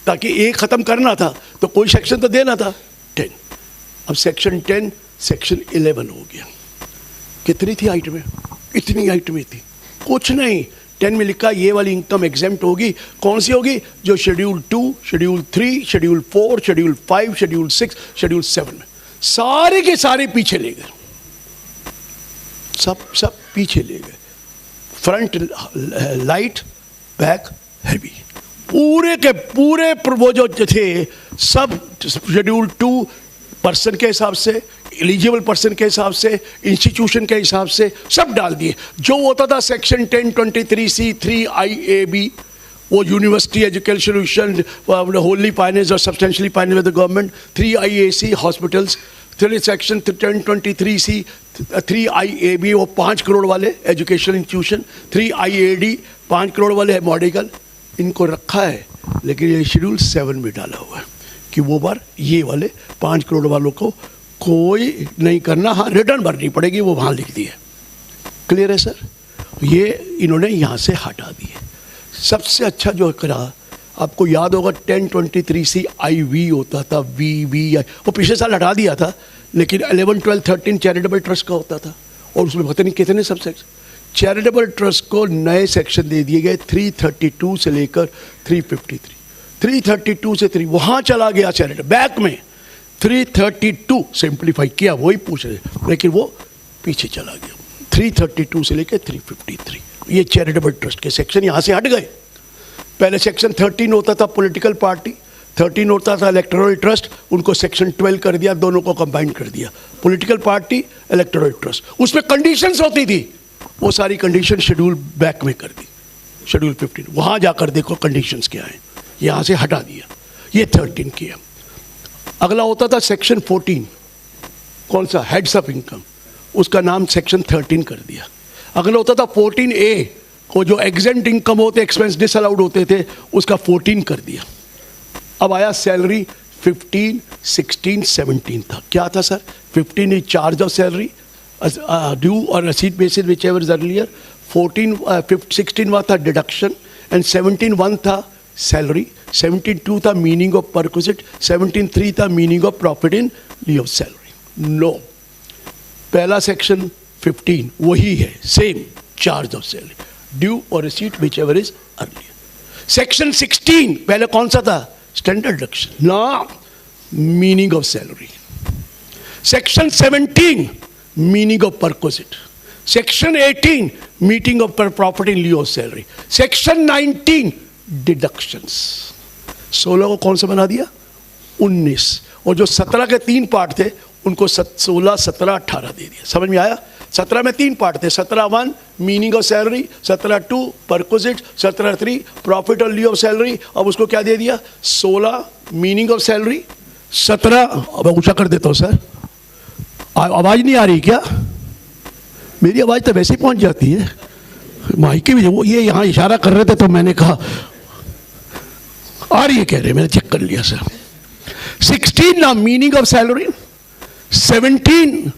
ताकि एक ख़त्म करना था तो कोई सेक्शन तो देना था 10। अब सेक्शन 10 सेक्शन 11 हो गया। कितनी थी हाइट में? इतनी हाइट में थी, कुछ नहीं। 10 में लिखा ये वाली इनकम एग्जेम्प्ट होगी। कौन सी होगी? जो schedule 2, schedule 3, schedule 4, schedule 5, schedule 6, schedule 7 में सारे के सारे पीछे ले गए, सब पीछे ले गए। फ्रंट लाइट, बैक हैवी, पूरे के पूरे वो जो थे सब शेड्यूल 2 पर्सन के हिसाब से, एलिजिबल पर्सन के हिसाब से, इंस्टीट्यूशन के हिसाब से सब डाल दिए। जो होता था सेक्शन 1023C 3IAB, वो यूनिवर्सिटी एजुकेशन होली फाइनेंस और substantially finance with the government, 3IAC hospitals, फिर सेक्शन 1023C 3IAB वो 5 करोड़ वाले एजुकेशन इंस्टीट्यूशन, 3IAD 5 करोड़ वाले मेडिकल, इनको रखा है। लेकिन ये शेड्यूल 7 में डाला हुआ है कि वो बार ये वाले 5 करोड़ वालों को कोई नहीं करना, हाँ रिटर्न भरनी पड़ेगी, वो वहाँ लिख दी है। क्लियर है सर? ये इन्होंने यहाँ से हटा दिए। सबसे अच्छा जो करा, आपको याद होगा 1023C IV होता था, VVI, वो पिछले साल हटा दिया था, लेकिन 11, 12, 13 चैरिटेबल ट्रस्ट का होता था, और उसमें पता नहीं कितने सब सेक्शन। चैरिटेबल ट्रस्ट को नए सेक्शन दे दिए गए 332 से लेकर 353, 332 से 3 वहाँ चला गया चैरिटेबल, बैक में 332 सिंप्लीफाई किया, वही पूछ रहे, लेकिन वो पीछे चला गया 332 से लेकर 353। ये चैरिटेबल ट्रस्ट के सेक्शन यहाँ से हट गए। पहले सेक्शन 13 होता था पॉलिटिकल पार्टी, 13 होता था इलेक्टोरल ट्रस्ट, उनको सेक्शन 12 कर दिया, दोनों को कंबाइन कर दिया, पॉलिटिकल पार्टी, इलेक्टोरल ट्रस्ट। उसमें कंडीशंस होती थी, वो सारी कंडीशन शेड्यूल बैक में कर दी, शेड्यूल 15। वहाँ जाकर देखो कंडीशंस क्या है, यहाँ से हटा दिया, ये 13 किया। अगला होता था सेक्शन 14, कौन सा? हेड्स ऑफ इनकम, उसका नाम सेक्शन 13 कर दिया। अगला होता था 14A, को जो एग्जेंट इनकम होते, एक्सपेंस डिसअलाउड होते थे, उसका 14 कर दिया। अब आया सैलरी, 15, 16, 17 था। क्या था sir? 15 is charge of salary due और रसीद basis which ever is earlier, 16 था डिडक्शन, एंड 17 था सैलरी, 17 था मीनिंग ऑफ परक्विजिट, 17 था meaning of profit in lieu of salary. No, पहला सेक्शन 15 वही है, same charge of salary, due और receipt whichever is earlier. Section 16 पहले कौन सा था? स्टैंडर्ड डिडक्शन, ना meaning of salary. Section 17 meaning of perquisite, section 18 meeting of profit in lieu of salary, section 19 deductions. 16 को कौन सा बना दिया? 19, और जो 17 के 3 पार्ट थे उनको 16, 17, 18 दे दिया। समझ में आया? 17 में 3 पार्ट थे, 17(1) meaning of salary, 17(2) perquisite, 17(3) profit और लिeu ऑफ सैलरी। अब उसको क्या दे दिया? 16 मीनिंग ऑफ सैलरी, 17, अब ऊंचा कर देता हूँ सर, आवाज़ नहीं आ रही क्या? मेरी आवाज़ तो वैसे ही पहुँच जाती है, माइक की भी। वो ये यहाँ इशारा कर रहे थे तो मैंने कहा आ रही है, कह रहे, मैंने चेक कर लिया सर। 16 ना meaning of salary, 17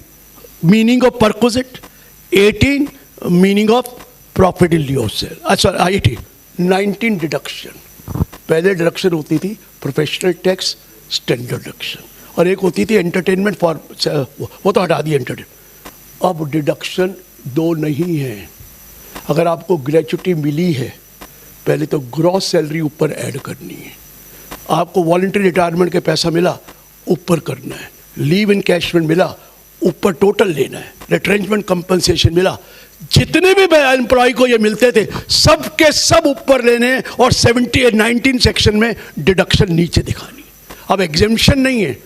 meaning of perquisite, 18 meaning of profit in lieu of salary, अच्छा 18, 19 डिडक्शन। पहले डिडक्शन होती थी प्रोफेशनल टैक्स, स्टैंडर्ड डिडक्शन, और एक होती थी एंटरटेनमेंट फॉर, वो तो हटा दिया एंटरटेनमेंट। अब डिडक्शन 2 नहीं है। अगर आपको ग्रेच्युटी मिली है, पहले तो ग्रॉस सैलरी ऊपर ऐड करनी है। आपको वॉलंटरी रिटायरमेंट के पैसा मिला, ऊपर करना है। लीव इनकैशमेंट मिला, ऊपर टोटल लेना है। रिट्रेंचमेंट कंपनसेशन मिला, जितने भी एम्प्लॉय को ये मिलते थे सब के सब ऊपर लेने हैं, और 19 सेक्शन में डिडक्शन नीचे दिखानी। अब एग्जेम्पशन नहीं है,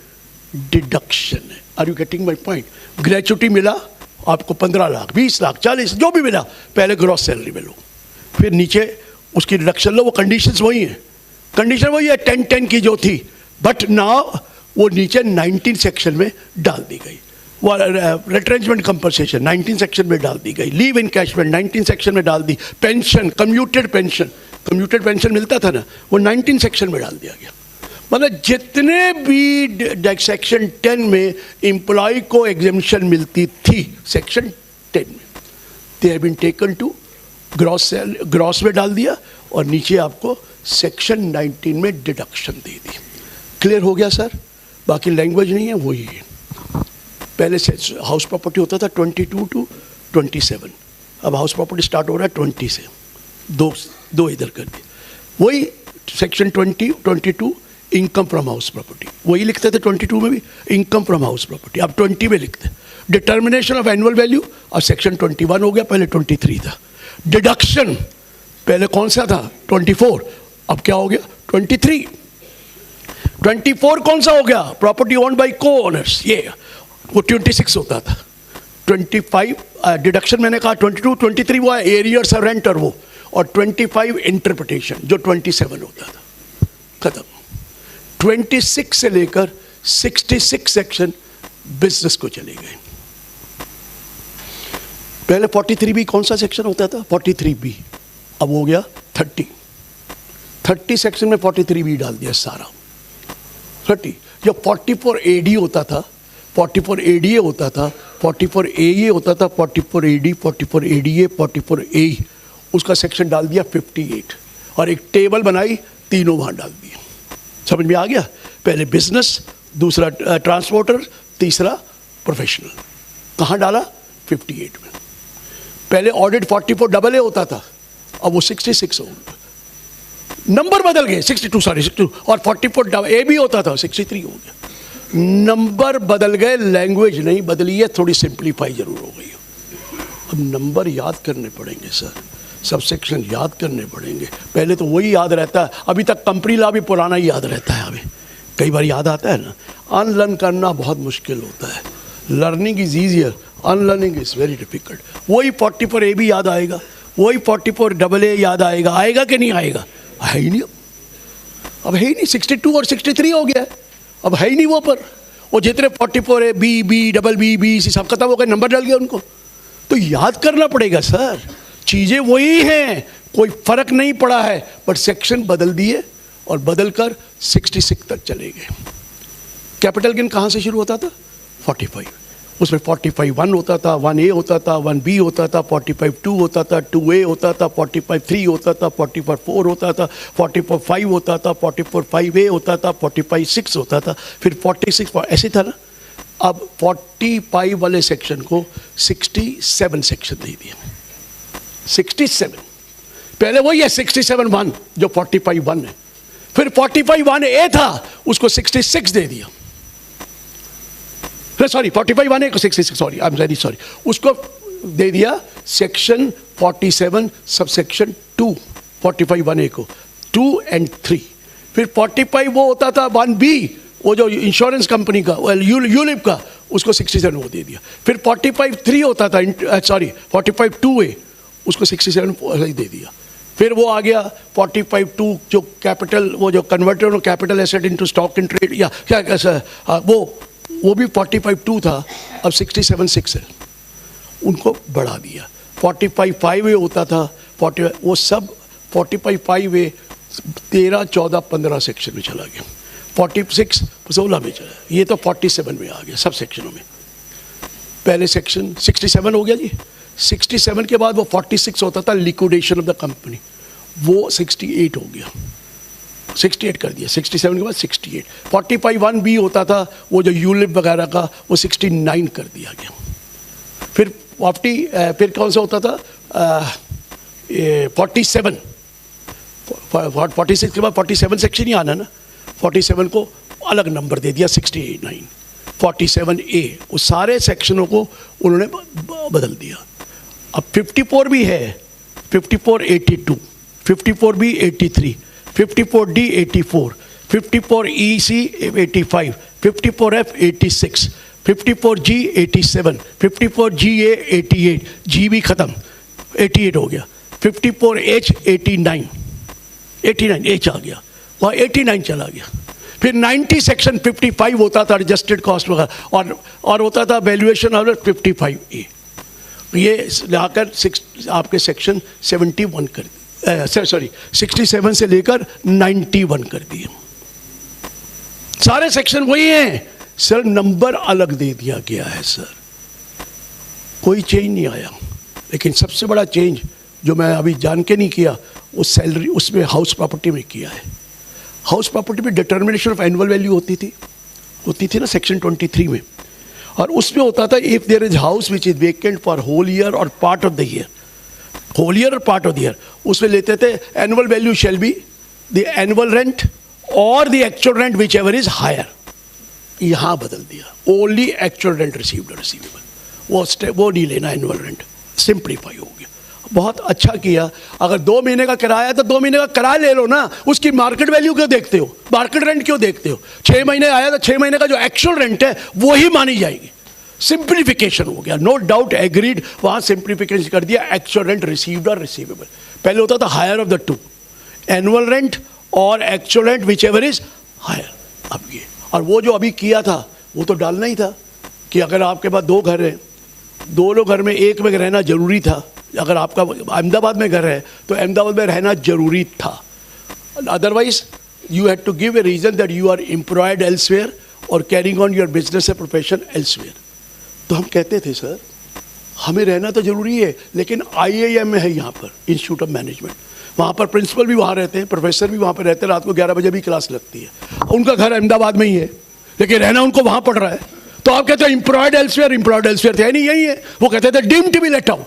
डिडक्शन है। Are you getting my point? Gratuity मिला आपको 15 लाख, 20 लाख, 40, जो भी मिला, पहले ग्रॉस सैलरी में लो, फिर नीचे उसकी डिडक्शन लो। वो कंडीशंस वही हैं, कंडीशन वही है 10-10 की जो थी, बट नाउ वो नीचे 19 सेक्शन में डाल दी गई। वो रिट्रेंचमेंट कंपनसेशन 19 सेक्शन में डाल दी गई, लीव इनकैशमेंट 19 सेक्शन में डाल दी, पेंशन, कम्यूटेड पेंशन मिलता था ना, वो 19 सेक्शन में डाल दिया गया। मतलब जितने भी सेक्शन 10 में एम्प्लॉय को एग्जेम्पशन मिलती थी सेक्शन 10 में, they have been taken to gross में डाल दिया, और नीचे आपको सेक्शन 19 में डिडक्शन दे दी। क्लियर हो गया सर? बाकी लैंग्वेज नहीं है, वही है। पहले से हाउस प्रॉपर्टी होता था 22 टू 27, अब हाउस प्रॉपर्टी स्टार्ट हो रहा है 20 से, दो इधर कर दिए। वही section 22 income from house property, वही लिखते थे 22 में भी इनकम फ्रॉम हाउस प्रॉपर्टी, अब 20 में लिखते। डिटर्मिनेशन ऑफ एनुअल वैल्यू अब सेक्शन 21 हो गया, पहले 23 था। डिडक्शन पहले कौन सा था? 24, अब क्या हो गया? 23। 24 कौन सा हो गया? प्रॉपर्टी ओन्ड बाय को ओनर्स, ये वो 26 होता था। 25 डिडक्शन मैंने कहा 22, 23 वो है एरियर्स और रेंटर वो, और 25 इंटरप्रिटेशन जो 27 होता था, खत्म। 26 से लेकर 66 सेक्शन बिजनेस को चले गए। पहले 43B कौन सा सेक्शन होता था? 43B, अब हो गया 30 सेक्शन में 43B डाल दिया सारा 30। जब 44AD होता था, 44ADA होता था, 44AE होता था, 44AD, 44ADA, 44AE, उसका सेक्शन डाल दिया 58 और एक टेबल बनाई, तीनों वहाँ डाल दिए। समझ में आ गया? पहले बिजनेस, दूसरा ट्रांसपोर्टर, तीसरा प्रोफेशनल। कहाँ डाला? 58 में। पहले ऑडिट 44AA होता था, अब वो 66 हो गया। नंबर बदल गए, 62 और 44AB होता था, 63 हो गया। नंबर बदल गए, लैंग्वेज नहीं बदली है, थोड़ी सिंप्लीफाई जरूर हो गई। अब नंबर याद करने पड़ेंगे सर, सब सेक्शन याद करने पड़ेंगे। पहले तो वही याद रहता है, अभी तक कंपनी लॉ भी पुराना ही याद रहता है। अभी कई बार याद आता है ना, अनलर्न करना बहुत मुश्किल होता है। Learning is easier, unlearning is very difficult. वही 44AB याद आएगा, वही 44AA याद आएगा, आएगा कि नहीं आएगा? है ही नहीं, अब है ही नहीं। 62 और 63 हो गया है, अब है ही नहीं वो। पर वो जितने 44A, B, BB सब खत्म हो गए, नंबर डल गया उनको। तो याद करना पड़ेगा सर, चीज़ें वही हैं, कोई फर्क नहीं पड़ा है, बट सेक्शन बदल दिए और बदल कर 66 तक चले गए। कैपिटल गेन कहाँ से शुरू होता था? 45, उसमें 45(1) होता था, 1A होता था, 1B होता था, 45(2) होता था, 2A होता था, 45(3) होता था, 45(4) होता था, 44(5) होता था, 44(5A) होता था, 45(6) होता था, फिर 46, ऐसे था ना। अब 45 वाले सेक्शन को 67 सेक्शन दे दिया। 67 पहले वही है 67(1) जो 45(1) है, फिर 45(1)A था, उसको 66 दे दिया। सॉरी 45(1)A को 66, sorry I am very sorry, उसको दे दिया सेक्शन 47 सब सेक्शन 2, 45(1)A को 2 and 3। फिर 45 वो होता था 1B, वो जो इंश्योरेंस कंपनी का यूलिप का, उसको 67 वो दे दिया। फिर 45(3) होता था, सॉरी 45(2)A, उसको 67 दे दिया। फिर वो आ गया 45(2) जो कैपिटल, वो जो converter capital asset into stock in trade या क्या कैसा, वो भी 45(2) था, अब 67(6) है, उनको बढ़ा दिया। 45(5)A होता था, 40 वो सब 45(5)A 13, 14, 15 सेक्शन में चला गया। 46 16 में चला, ये तो 47 में आ गया सब सेक्शनों में। पहले सेक्शन 67 हो गया जी। 67 के बाद वो 46 होता था लिक्विडेशन ऑफ द कंपनी, वो 68 हो गया, 68 कर दिया। 67 के बाद 68। 45(1)B होता था, वो जो यूलिप वगैरह का, वो 69 कर दिया गया। फिर 40 फिर कौन सा होता था? 47, 46 के बाद 47 सेक्शन ही आना ना, 47 को अलग नंबर दे दिया 69। 47A, वो सारे सेक्शनों को उन्होंने बदल दिया। अब 54 भी है, 54 82, 54B 83, 54D 84, 54EC 85, 54F 86, 54G 87, 54GA 88, G भी खत्म 88 हो गया। 54H 89, 89 H आ गया, वहाँ 89 चला गया। फिर 90 सेक्शन 55 होता था एडजस्टेड कॉस्ट वगैरह, और होता था वैल्यूएशन ऑफ 55A। ये लाकर आपके सेक्शन 71 कर दिए, सॉरी 67 से लेकर 91 कर दिए। सारे सेक्शन वही हैं सर, नंबर अलग दे दिया गया है सर, कोई चेंज नहीं आया। लेकिन सबसे बड़ा चेंज जो मैं अभी जान के नहीं किया, वो सैलरी उसमें हाउस प्रॉपर्टी में किया है। हाउस प्रॉपर्टी में डिटर्मिनेशन ऑफ एनुअल वैल्यू होती थी ना सेक्शन 23 में, और उसमें होता था if there is house which is vacant for whole year और part of the year, whole year और पार्ट ऑफ द ईयर, उसमें लेते थे annual value shall be the annual rent और the actual rent whichever is higher. यहाँ बदल दिया only actual rent received और रिसीवेबल, वो नहीं लेना एनुअल रेंट, सिंप्लीफाई हो गया। बहुत अच्छा किया। अगर 2 महीने का किराया है तो 2 महीने का किराया ले लो ना, उसकी मार्केट वैल्यू क्यों देखते हो, मार्केट रेंट क्यों देखते हो? 6 महीने आया तो 6 महीने का जो एक्चुअल रेंट है वो ही मानी जाएगी। सिंप्लीफिकेशन हो गया, नो डाउट एग्रीड, वहां सिंप्लीफिकेशन कर दिया, एक्चुअल रेंट रिसीव्ड और रिसीवेबल। पहले होता था higher of the two, annual rent और actual rent whichever is higher. अब ये, और वो जो अभी किया था वो तो डालना ही था कि अगर आपके पास 2 घर हैं, दोनों घर में एक में रहना जरूरी था। अगर आपका अहमदाबाद में घर है तो अहमदाबाद में रहना जरूरी था, otherwise you had to give a reason that you are employed elsewhere और carrying on your business a profession elsewhere. तो हम कहते थे सर हमें रहना तो जरूरी है, लेकिन IIM में है यहाँ पर इंस्टीट्यूट ऑफ मैनेजमेंट, वहाँ पर प्रिंसिपल भी वहाँ रहते हैं, प्रोफेसर भी वहाँ पर रहते हैं, रात को 11 बजे भी क्लास लगती है। उनका घर अहमदाबाद में ही है लेकिन रहना उनको वहाँ पड़ रहा है। तो आप कहते हैं एम्प्लॉयड एल्सवेयर थे, नहीं यही है। वो कहते थे deemed to be let out.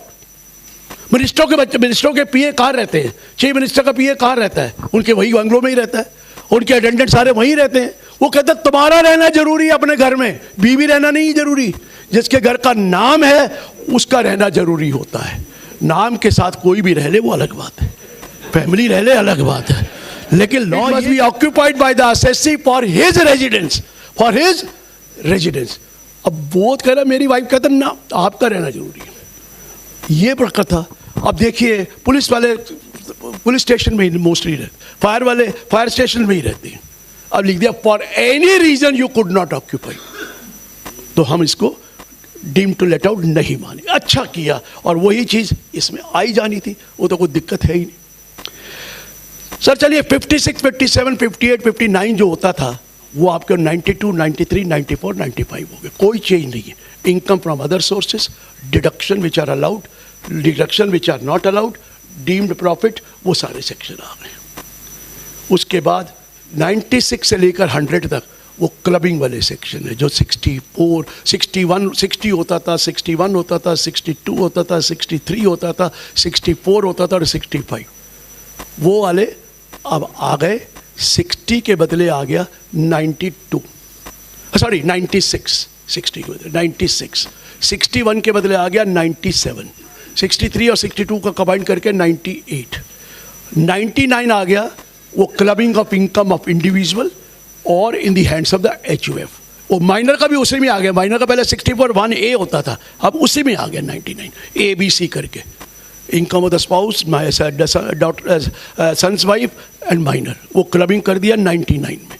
मिनिस्टरों के बच्चे, मिनिस्टरों के पीए कहाँ रहते हैं? चीफ मिनिस्टर का पीए कहाँ रहता है? उनके वही बंगलों में ही रहता है, उनके अटेंडेंट सारे वहीं रहते हैं। वो कहते हैं तुम्हारा रहना जरूरी है अपने घर में, बीवी रहना नहीं जरूरी। जिसके घर का नाम है उसका रहना जरूरी होता है। नाम के साथ कोई भी रह ले वो अलग बात है, फैमिली रह ले अलग बात है, लेकिन law must be occupied by the assessee for his residence. अब वो कह रहा, मेरी वाइफ कहता ना आपका रहना जरूरी है, ये बड़का था। अब देखिए पुलिस वाले पुलिस स्टेशन में ही मोस्टली रहते, फायर वाले फायर स्टेशन में ही रहते हैं। अब लिख दिया for any reason you could not occupy, तो हम इसको डीम टू लेट आउट नहीं माने। अच्छा किया, और वही चीज इसमें आई जानी थी, वो तो कोई दिक्कत है ही नहीं। सर चलिए 56, 57, 58, 59 जो होता था वो आपके 92, 93, 94, 95 हो गए, कोई चेंज नहीं है। Income from other sources, deduction which are allowed, deduction which are not allowed, deemed profit, वो सारे सेक्शन आ गए। उसके बाद 96 से लेकर 100 तक वो क्लबिंग वाले सेक्शन है, जो 64, 61, 60 होता था, 61 होता था, 62 होता था, 63 होता था, 64 होता था और 65, वो वाले अब आ गए। 60 के बदले आ गया 92, सॉरी 96, 60 के बदले 96, 61 के बदले आ गया 97, 63 और 62 का कंबाइन करके 98, 99 आ गया वो clubbing of income of individual और in the hands of the HUF। वो माइनर का भी उसी में आ गया, माइनर का पहले 64 1A होता था, अब उसी में आ गया 99 ABC करके, income of the spouse, sons wife and minor, वो क्लबिंग कर दिया 99 में,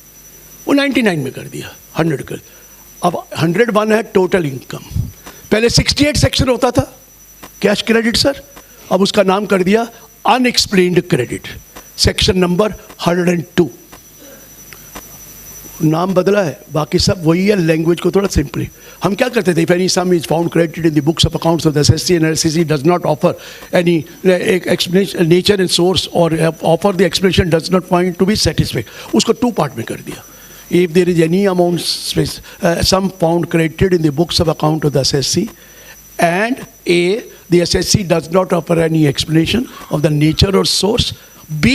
वो 99 में कर दिया, 100 कर। अब 101 है टोटल इनकम। पहले 68 सेक्शन होता था कैश क्रेडिट सर, अब उसका नाम कर दिया अनएक्सप्लेन्ड क्रेडिट, सेक्शन नंबर 102, नाम बदला है, बाकी सब वही है, लैंग्वेज को थोड़ा सिंपली। हम क्या करते थे, if any sum is found credited in the books of accounts of the SSC and SSC does not offer any explanation nature and source और offer the explanation does not find to be satisfied, उसको 2 part में कर दिया। If there is any amount sum found credited in the books of account of the SSC, and A, the SSC does not offer any explanation of the nature or source, B,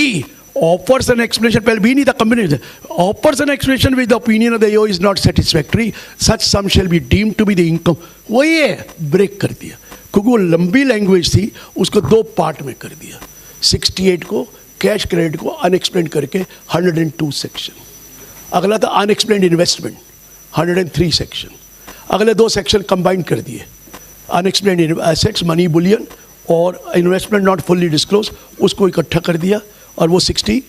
offers an explanation, पहले B नहीं था, combination, offers an explanation which the opinion of the AO is not satisfactory, such sum shall be deemed to be the income, वही है, break कर दिया, क्योंकि वो लंबी लैंग्वेज थी, उसको 2 पार्ट में कर दिया। 68 को कैश क्रेडिट को अनएक्सप्लेन्ड करके 102 सेक्शन। अगला था अनएक्सप्लेन्ड इन्वेस्टमेंट, 103 सेक्शन। अगले 2 सेक्शन कंबाइन कर दिए, अनएक्सप्लेन्ड एसेट्स, मनी बुलियन और इन्वेस्टमेंट नॉट फुल्ली डिस्क्लोज, उसको इकट्ठा कर दिया, और वो 60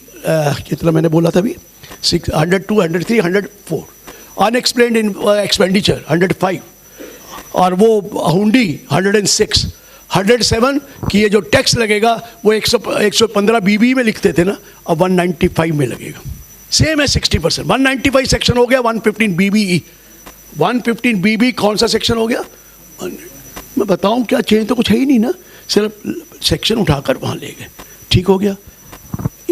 कितना मैंने बोला था अभी, 102, 103, 104। अनएक्सप्लेन्ड एक्सपेंडिचर 105, और वो हुंडी 106, 107 कि ये जो टैक्स लगेगा वो 115 BB में लिखते थे ना, अब 195 में लगेगा, सेम है 60%। 195 सेक्शन हो गया, 115 BBE, 115 BB कौन सा सेक्शन हो गया? मैं बताऊं क्या, चेंज तो कुछ है ही नहीं ना, सिर्फ सेक्शन उठाकर वहाँ ले गए, ठीक हो गया।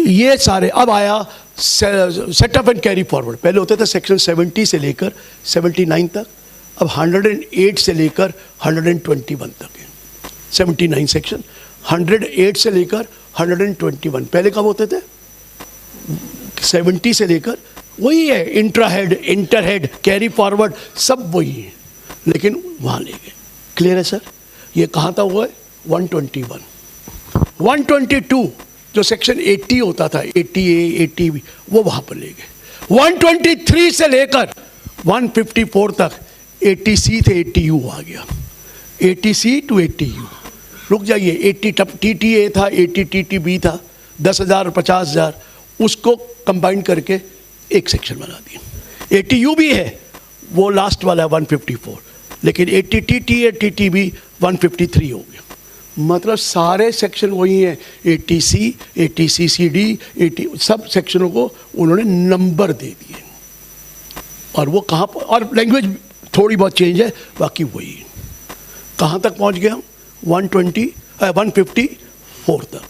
ये सारे अब आया सेटअप एंड कैरी फॉरवर्ड। पहले होते थे सेक्शन 70 से लेकर 79 तक, अब 108 से लेकर 121 तक है। 79 सेक्शन, 108 से लेकर 121। पहले कब होते थे? 70 से लेकर वही है, intra head, inter head, carry forward सब वही है, लेकिन वहाँ ले गए। क्लियर है सर? ये कहाँ तक हुआ है? 121। 122 जो सेक्शन 80 होता था, 80A 80B, वो वहाँ पर ले गए। 123 से लेकर 154 तक 80C थे 80U आ गया। 80C to 80U। रुक जाइए, 80 TTA था, 80 TTB था, 10,000 और 50,000, उसको कंबाइन करके एक सेक्शन बना दिया। 80U भी है, वो लास्ट वाला है 154, लेकिन 80 TTA TTB 153 हो गया। मतलब सारे सेक्शन वही हैं, 80C, 80CCD, 80 सब सेक्शनों को उन्होंने नंबर दे दिए। और वो कहाँ पर, और लैंग्वेज थोड़ी बहुत चेंज है, बाकी वही है। कहाँ तक पहुँच गए हम? 154 तक।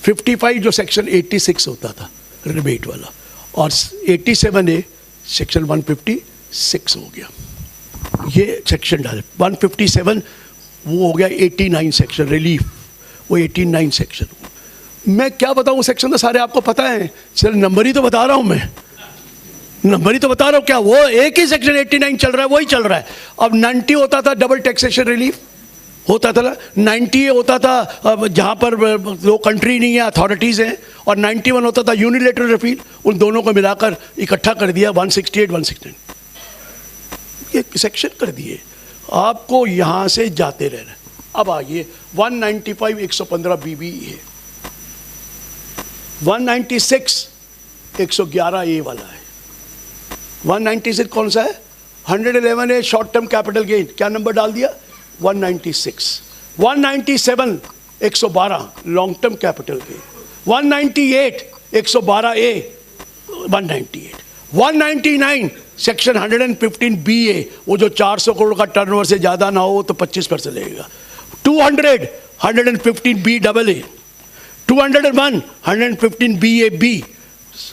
55 जो सेक्शन 86 होता था रिबेट वाला, और 87A सेक्शन 156 हो गया। ये सेक्शन डाले 157, वो हो गया 89 सेक्शन रिलीफ, वो 89 सेक्शन। मैं क्या बताऊँ, सेक्शन तो सारे आपको पता है, सिर्फ नंबर ही तो बता रहा हूँ मैं, नंबर ही तो बता रहा हूँ। क्या वो एक ही सेक्शन 89 चल रहा है, वही चल रहा है। अब 90 होता था डबल टैक्सेशन रिलीफ होता था, 90 होता था जहाँ पर दो कंट्री नहीं है, अथॉरिटीज़ हैं, और 91 होता था यूनिलेटरल रिपील। उन दोनों को मिलाकर इकट्ठा कर दिया 168 169, ये सेक्शन कर दिए। आपको यहाँ से जाते रहना। अब आइए 195 115 BB है, 196 111A वाला है। 196 कौन सा है? 111A short term capital gain, क्या नंबर डाल दिया? 196। 197 112 long term capital gain. 198 112A 198। 199 section 115BA, वो जो 400 करोड़ का टर्नओवर से ज़्यादा ना हो तो 25% लगेगा। 200 115BAA, 201 115BAB,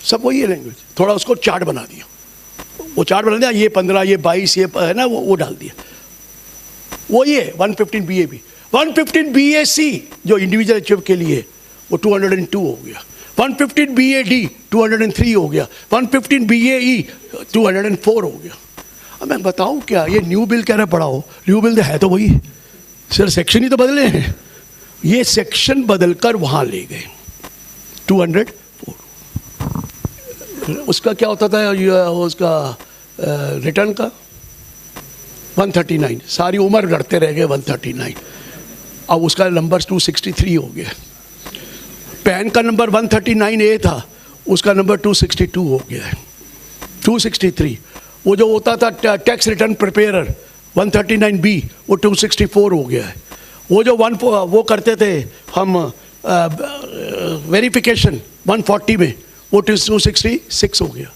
सब वही है लैंग्वेज। थोड़ा उसको चार्ट बना दिया, वो चार्ट बना दिया, ये 15 ये 22 ये है ना, वो डाल दिया, वो ये 115BAB। 115BAC जो इंडिविजुअल अचीव के लिए, वो 202 हो गया। 115BAD 203 हो गया। 115BAE 204 हो गया। अब मैं बताऊं क्या, ये न्यू बिल कह रहे पढ़ाओ, न्यू बिल है तो वही, सिर्फ सेक्शन ही तो बदले हैं। ये सेक्शन बदलकर वहां ले गए 204। उसका क्या होता था, उसका रिटर्न का 139, सारी उम्र लड़ते रह गए 139। अब उसका नंबर 263 हो गया। पैन का नंबर 139A था, उसका नंबर 262 हो गया है, 263। वो जो होता था टैक्स रिटर्न प्रिपेयरर 139B, वो 264 हो गया है। वो जो वो करते थे हम वेरिफिकेशन 140 में, वो 266 हो गया।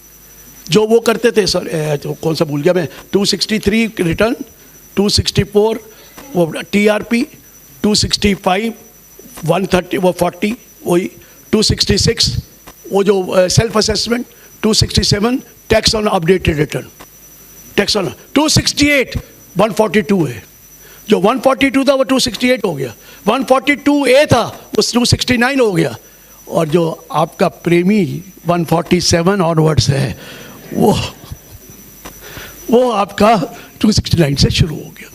जो वो करते थे सर, तो कौन सा भूल गया मैं, 263 रिटर्न, 264 वो TRP, 265 130 वो 40 वही, 266 वो जो self assessment, 267 tax on updated return, tax on 268 142 है। जो 142 था वो 268 हो गया। 142A था वो 269 हो गया। और जो आपका प्रेमी 147 ऑनवर्ड्स है, वो आपका 269 से शुरू हो गया।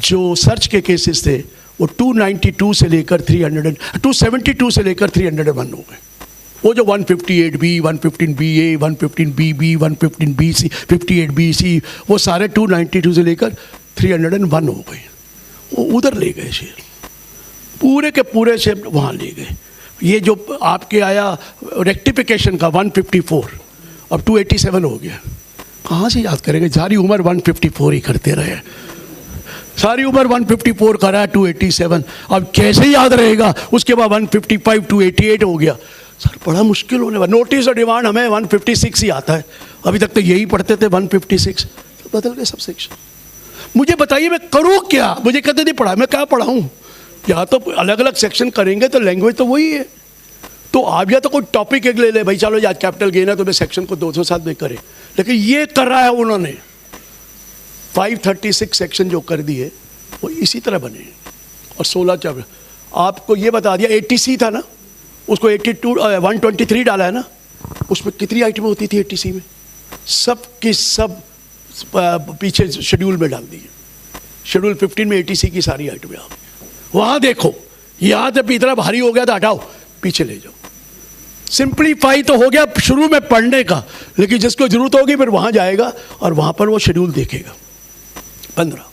जो सर्च के केसेस थे वो 292 से लेकर 272 से लेकर 301 हो गए। वो जो 158B, 115BA, 115BB, 115BC, 58BC, वो सारे 292 से लेकर 301 हो गए। वो उधर ले गए शेयर, पूरे के पूरे शेयर वहाँ ले गए। ये जो आपके आया रेक्टिफिकेशन का 154, अब 287 हो गया। कहाँ से याद करेंगे, सारी उम्र 154 ही करते रहे, सारी उम्र 154 करा है, 287, अब कैसे याद रहेगा। उसके बाद 155 288 हो गया। सर बड़ा मुश्किल होने वाला। नोटिस और डिमांड हमें 156 ही आता है, अभी तक तो यही पढ़ते थे 156, तो बदल गए सब सेक्शन। मुझे बताइए मैं करूँ क्या, मुझे कहते नहीं पढ़ा, मैं क्या पढ़ाऊँ। या तो अलग अलग सेक्शन करेंगे तो लैंग्वेज तो वही है, तो आप या तो कोई टॉपिक एक ले ले भाई, चलो आज कैपिटल गेन है तो मैं सेक्शन को 207 में करें, लेकिन ये कर रहा है उन्होंने 536 सेक्शन जो कर दिए वो इसी तरह बने और 16 चैप्टर। आपको ये बता दिया 80C था ना, उसको 123 डाला है ना, उसमें कितनी आइटमें होती थी 80C में, सब की सब पीछे शेड्यूल में डाल दिए। शेड्यूल 15 में 80C की सारी आइटमें आप वहाँ देखो, यहाँ जब इतना भारी हो गया था हटाओ पीछे ले जाओ। सिंप्लीफाई तो हो गया शुरू में पढ़ने का, लेकिन जिसको जरूरत होगी फिर वहाँ जाएगा और वहाँ पर वो शेड्यूल देखेगा 15।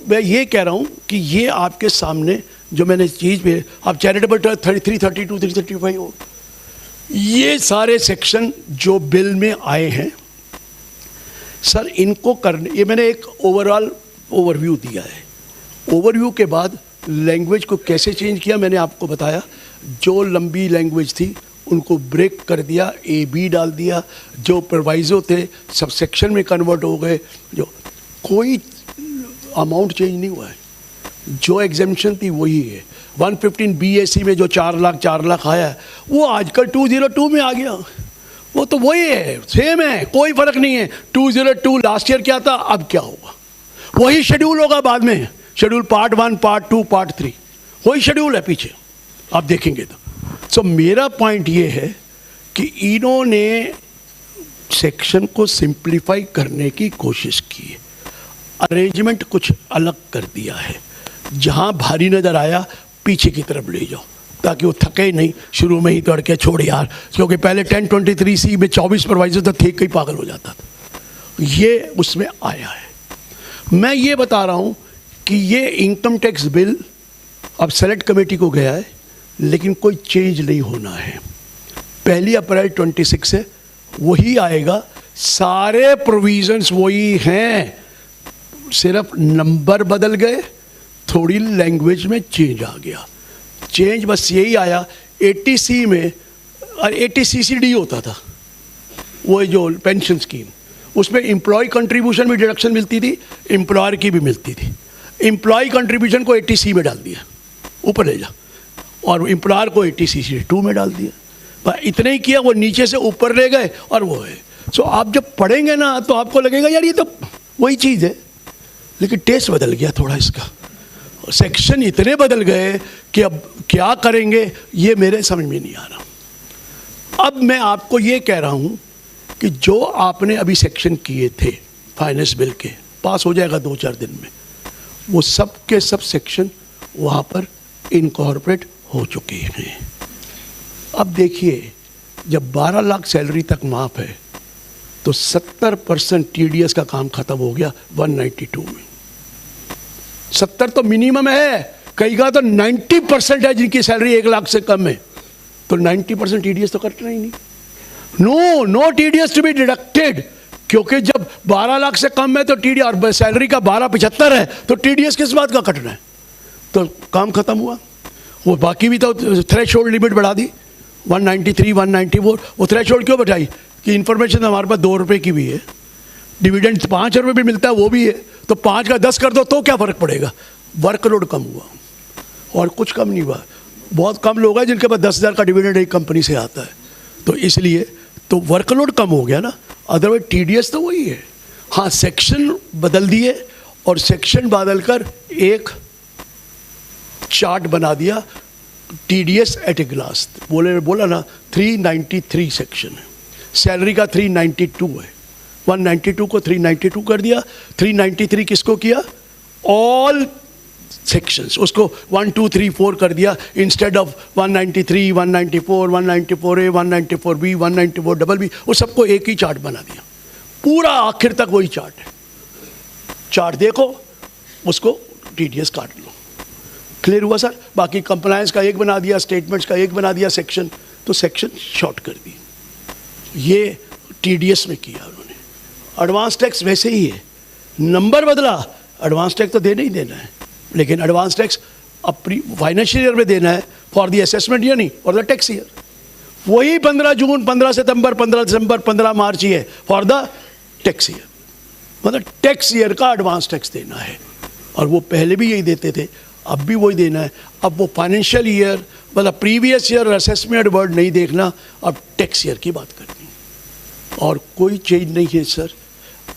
मैं ये कह रहा हूँ कि ये आपके सामने जो मैंने चीज़ पे आप चैरिटेबल 332 335 हो, ये सारे सेक्शन जो बिल में आए हैं सर, इनको करने, ये मैंने एक ओवरऑल ओवरव्यू दिया है। ओवरव्यू के बाद लैंग्वेज को कैसे चेंज किया मैंने आपको बताया। जो लंबी लैंग्वेज थी उनको ब्रेक कर दिया, AB डाल दिया, जो प्रोवाइजो थे सब सेक्शन में कन्वर्ट हो गए, जो कोई अमाउंट चेंज नहीं हुआ है, जो एग्जेम्पशन थी वही है। 115 BAC में जो 4 लाख आया है वो आजकल 202 में आ गया, वो तो वही है, सेम है, कोई फर्क नहीं है। 202 लास्ट ईयर क्या था, अब क्या होगा, वही शेड्यूल होगा बाद में, शेड्यूल पार्ट 1 पार्ट 2 पार्ट 3 वही शेड्यूल है पीछे, आप देखेंगे तो। सो मेरा पॉइंट ये है कि इन्होंने सेक्शन को सिंप्लीफाई करने की कोशिश की है, अरेंजमेंट कुछ अलग कर दिया है, जहां भारी नजर आया पीछे की तरफ ले जाओ ताकि वो थके नहीं, शुरू में ही तोड़ के छोड़ यार, क्योंकि पहले 1023C में 24 प्रोवाइजर तो थे, कई पागल हो जाता था, ये उसमें आया है। मैं ये बता रहा हूं कि ये इनकम टैक्स बिल अब सेलेक्ट कमेटी को गया है, लेकिन कोई चेंज नहीं होना है। 1 अप्रैल 26 से वही आएगा, सारे प्रोविजंस वही हैं, सिर्फ नंबर बदल गए, थोड़ी लैंग्वेज में चेंज आ गया। चेंज बस यही आया, 80C में 80CCD होता था, वो जो पेंशन स्कीम, उसमें एम्प्लॉय कंट्रीब्यूशन में डिडक्शन मिलती थी, एम्प्लॉयर की भी मिलती थी। एम्प्लॉय कंट्रीब्यूशन को 80C में डाल दिया, ऊपर ले जा, और एम्प्लॉयर को 80CC2 में डाल दिया। पर इतने ही किया, वो नीचे से ऊपर ले गए और वो है। सो आप जब पढ़ेंगे ना तो आपको लगेगा यार ये तो वही चीज़ है, लेकिन टेस्ट बदल गया थोड़ा इसका, सेक्शन इतने बदल गए कि अब क्या करेंगे ये मेरे समझ में नहीं आ रहा। अब मैं आपको ये कह रहा हूँ कि जो आपने अभी सेक्शन किए थे फाइनेंस बिल के, पास हो जाएगा 2-4 दिन में, वो सब के सब सेक्शन वहाँ पर इनकॉर्पोरेट हो चुके हैं। अब देखिए, जब 12 लाख सैलरी तक माफ़ है तो 70% TDS का काम खत्म हो गया 192 में। 70 तो मिनिमम है, कई का तो 90% है जिनकी सैलरी 1 लाख से कम है, तो 90% TDS तो कटना ही नहीं। No TDS to be deducted, क्योंकि जब 12 लाख से कम है तो TDS, और सैलरी का 1275 है तो TDS किस बात का कटना है, तो काम खत्म हुआ। वो बाकी भी तो थ्रेश होल्ड लिमिट बढ़ा दी 193 194, वो थ्रेश होल्ड क्यों बढ़ाई कि इन्फॉर्मेशन हमारे पास 2 रुपये की भी है, डिविडेंड 5 रुपये भी मिलता है वो भी है, तो 5 का 10 कर दो तो क्या फ़र्क पड़ेगा। वर्कलोड कम हुआ और कुछ कम नहीं हुआ। बहुत कम लोग हैं जिनके पास 10,000 का डिविडेंड एक कंपनी से आता है, तो इसलिए तो वर्कलोड कम हो गया ना, अदरवाइज TDS तो वही है। हाँ, सेक्शन बदल दिए और सेक्शन बदल कर एक चार्ट बना दिया, TDS एट ए ग्लास, बोला ना 393 सेक्शन है, सैलरी का 392 है, 192 को 392 कर दिया, 393 किसको किया, ऑल सेक्शंस, उसको 1 2 3 4 कर दिया, instead of 193 194 194A 194B 194BB, वो सबको एक ही चार्ट बना दिया, पूरा आखिर तक वही चार्ट है। चार्ट देखो, उसको TDS काट लो, क्लियर हुआ सर। बाकी कंप्लायंस का एक बना दिया, स्टेटमेंट्स का एक बना दिया सेक्शन, तो सेक्शन शॉर्ट कर दी। ये TDS में किया उन्होंने। एडवांस टैक्स वैसे ही है, नंबर बदला, एडवांस टैक्स तो देना ही देना है, लेकिन एडवांस टैक्स अपनी फाइनेंशियल ईयर में देना है, फॉर द असेसमेंट ईयर नहीं, फॉर द टैक्स ईयर। वही 15 जून 15 सितंबर 15 दिसंबर 15 मार्च ही है फॉर द टैक्स ईयर, मतलब टैक्स ईयर का एडवांस टैक्स देना है। और वो पहले भी यही देते थे, अब भी वही देना है। अब वो फाइनेंशियल ईयर मतलब प्रीवियस ईयर असेसमेंट वर्ड नहीं देखना, अब टैक्स ईयर की बात करनी और कोई चेंज नहीं है सर।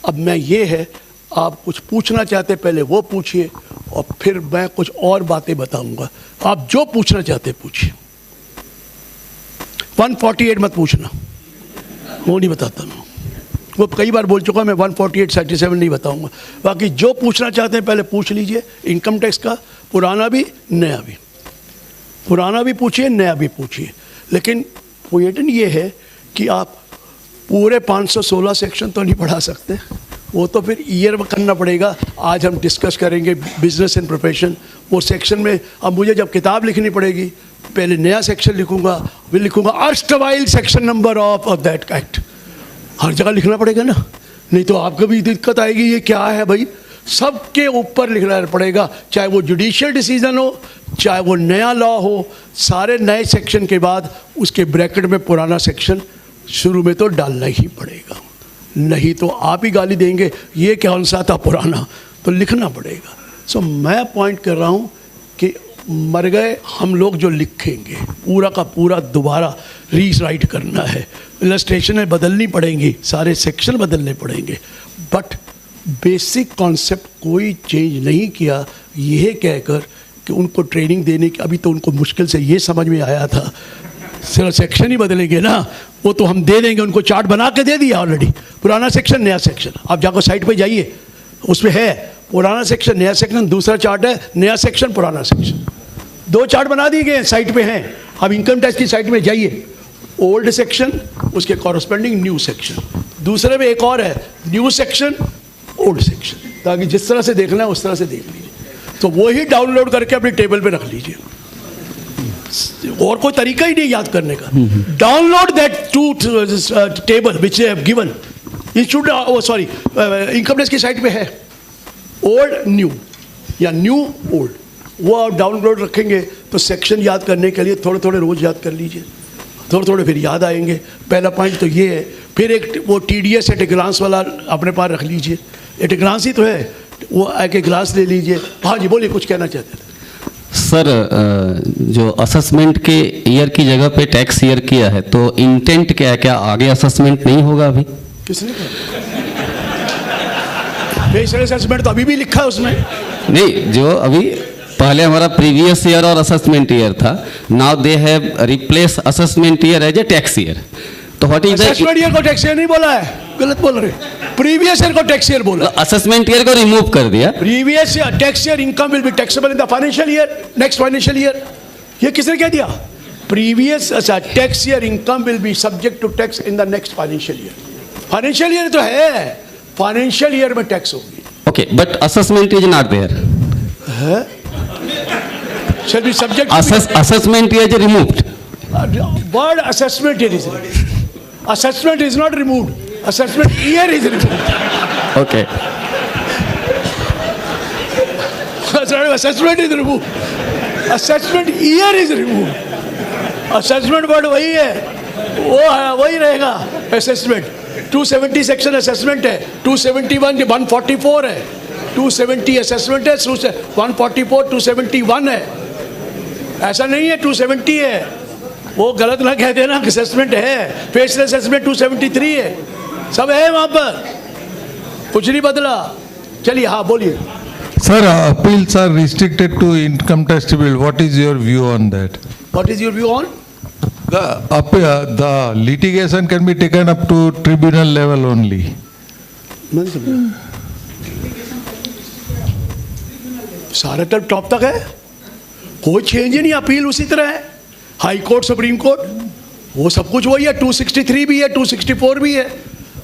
अब मैं ये है, आप कुछ पूछना चाहते पहले वो पूछिए और फिर मैं कुछ और बातें बताऊंगा। आप जो पूछना चाहते पूछिए। 148 मत पूछना, वो नहीं बताता मैं, वो कई बार बोल चुका मैं। 148 37 नहीं बताऊंगा। बाकी जो पूछना चाहते हैं पहले पूछ लीजिए। इनकम टैक्स का पुराना भी नया भी, पुराना भी पूछिए नया भी पूछिए। लेकिन पॉइंट ये है कि आप पूरे 516 सेक्शन तो नहीं पढ़ा सकते, वो तो फिर ईयर करना पड़ेगा। आज हम डिस्कस करेंगे बिजनेस एंड प्रोफेशन, वो सेक्शन में अब मुझे जब किताब लिखनी पड़ेगी पहले नया सेक्शन लिखूंगा, फिर लिखूंगा erstwhile section number of that act. हर जगह लिखना पड़ेगा ना, नहीं तो आपको भी दिक्कत आएगी। ये क्या है भाई, सबके ऊपर लिखना पड़ेगा, चाहे वो जुडिशियल डिसीजन हो चाहे वो नया लॉ हो। सारे नए सेक्शन के बाद उसके ब्रैकेट में पुराना सेक्शन शुरू में तो डालना ही पड़ेगा, नहीं तो आप ही गाली देंगे ये कौन सा था पुराना, तो लिखना पड़ेगा। सो मैं पॉइंट कर रहा हूँ कि मर गए हम लोग जो लिखेंगे पूरा का पूरा दोबारा रीराइट करना है। इलस्ट्रेशनें बदलनी पड़ेंगी, सारे सेक्शन बदलने पड़ेंगे, बट बेसिक कॉन्सेप्ट कोई चेंज नहीं किया। यह कहकर कि उनको ट्रेनिंग देने की, अभी तो उनको मुश्किल से ये समझ में आया था सिर्फ सेक्शन ही बदलेंगे ना, वो तो हम दे देंगे उनको, चार्ट बना के दे दिया ऑलरेडी, पुराना सेक्शन नया सेक्शन। आप जाकर साइट पे जाइए, उसमें है पुराना सेक्शन नया सेक्शन, दूसरा चार्ट है नया सेक्शन पुराना सेक्शन, दो चार्ट बना दिए गए साइट पे हैं। अब इनकम टैक्स की साइट में जाइए, ओल्ड सेक्शन उसके कॉरस्पेंडिंग न्यू सेक्शन, दूसरे में एक और है न्यू सेक्शन ओल्ड सेक्शन, ताकि जिस तरह से देखना है उस तरह से देख लीजिए। तो वो ही डाउनलोड करके अपनी टेबल पे रख लीजिए, और कोई तरीका ही नहीं याद करने का। Download that to table which have given, it should sorry income tax की साइट पे है, ओल्ड न्यू या न्यू ओल्ड, वो आप डाउनलोड रखेंगे तो सेक्शन याद करने के लिए थोड़े थोड़े रोज याद कर लीजिए, थोड़े थोड़े फिर याद आएंगे। पहला पॉइंट तो ये है। फिर एक वो TDS एट ए ग्लांस वाला अपने पास रख लीजिए, एट ए ग्लांस ही तो है, वो एक ग्लास ले लीजिए। हाँ जी बोलिए, कुछ कहना चाहते थे सर। जो असेसमेंट के ईयर की जगह पे टैक्स ईयर किया है, तो इंटेंट क्या है, क्या आगे असेसमेंट नहीं होगा अभी? किसने कहा? असेसमेंट तो अभी भी लिखा है उसमें। नहीं, जो अभी पहले हमारा प्रीवियस ईयर और असेसमेंट ईयर था, now they have replace assessment year as a tax year. तो व्हाट इज असेसमेंट ईयर को टैक्स ईयर नहीं बोला है, गलत बोल रहे। प्रीवियस ईयर को टैक्स ईयर बोला, असेसमेंट ईयर को रिमूव कर दिया। Previous year tax year income will be taxable in the financial year, next financial year. ये किसने कह दिया? प्रीवियस अच्छा tax year income will be subject to tax in the next financial year. Financial year तो है, financial year में tax होगी। Okay, but assessment is not there. Shall be subject assessment is removed. Word assessment here is removed. Assessment is not removed. Assessment year is removed. Okay. Assessment is removed. Assessment year is removed. Assessment word वही है, वो वही रहेगा assessment। 270 section assessment है, 271 144 है, 270 assessment है, 144 271 है। ऐसा नहीं है 270 है, वो गलत ना कह देना, असेसमेंट है। फेशियल असेसमेंट 273 है, सब है वहाँ पर, कुछ नहीं बदला। चलिए हाँ बोलिए। Sir, appeals are restricted to income tax tribunal. What is your view on that? What is your view on? The litigation can be taken up to tribunal level only. सारे तक टॉप तक है, कोई चेंज ही नहीं, appeal उसी तरह है। High court supreme court वो सब कुछ वही है, 263 भी है 264 भी है,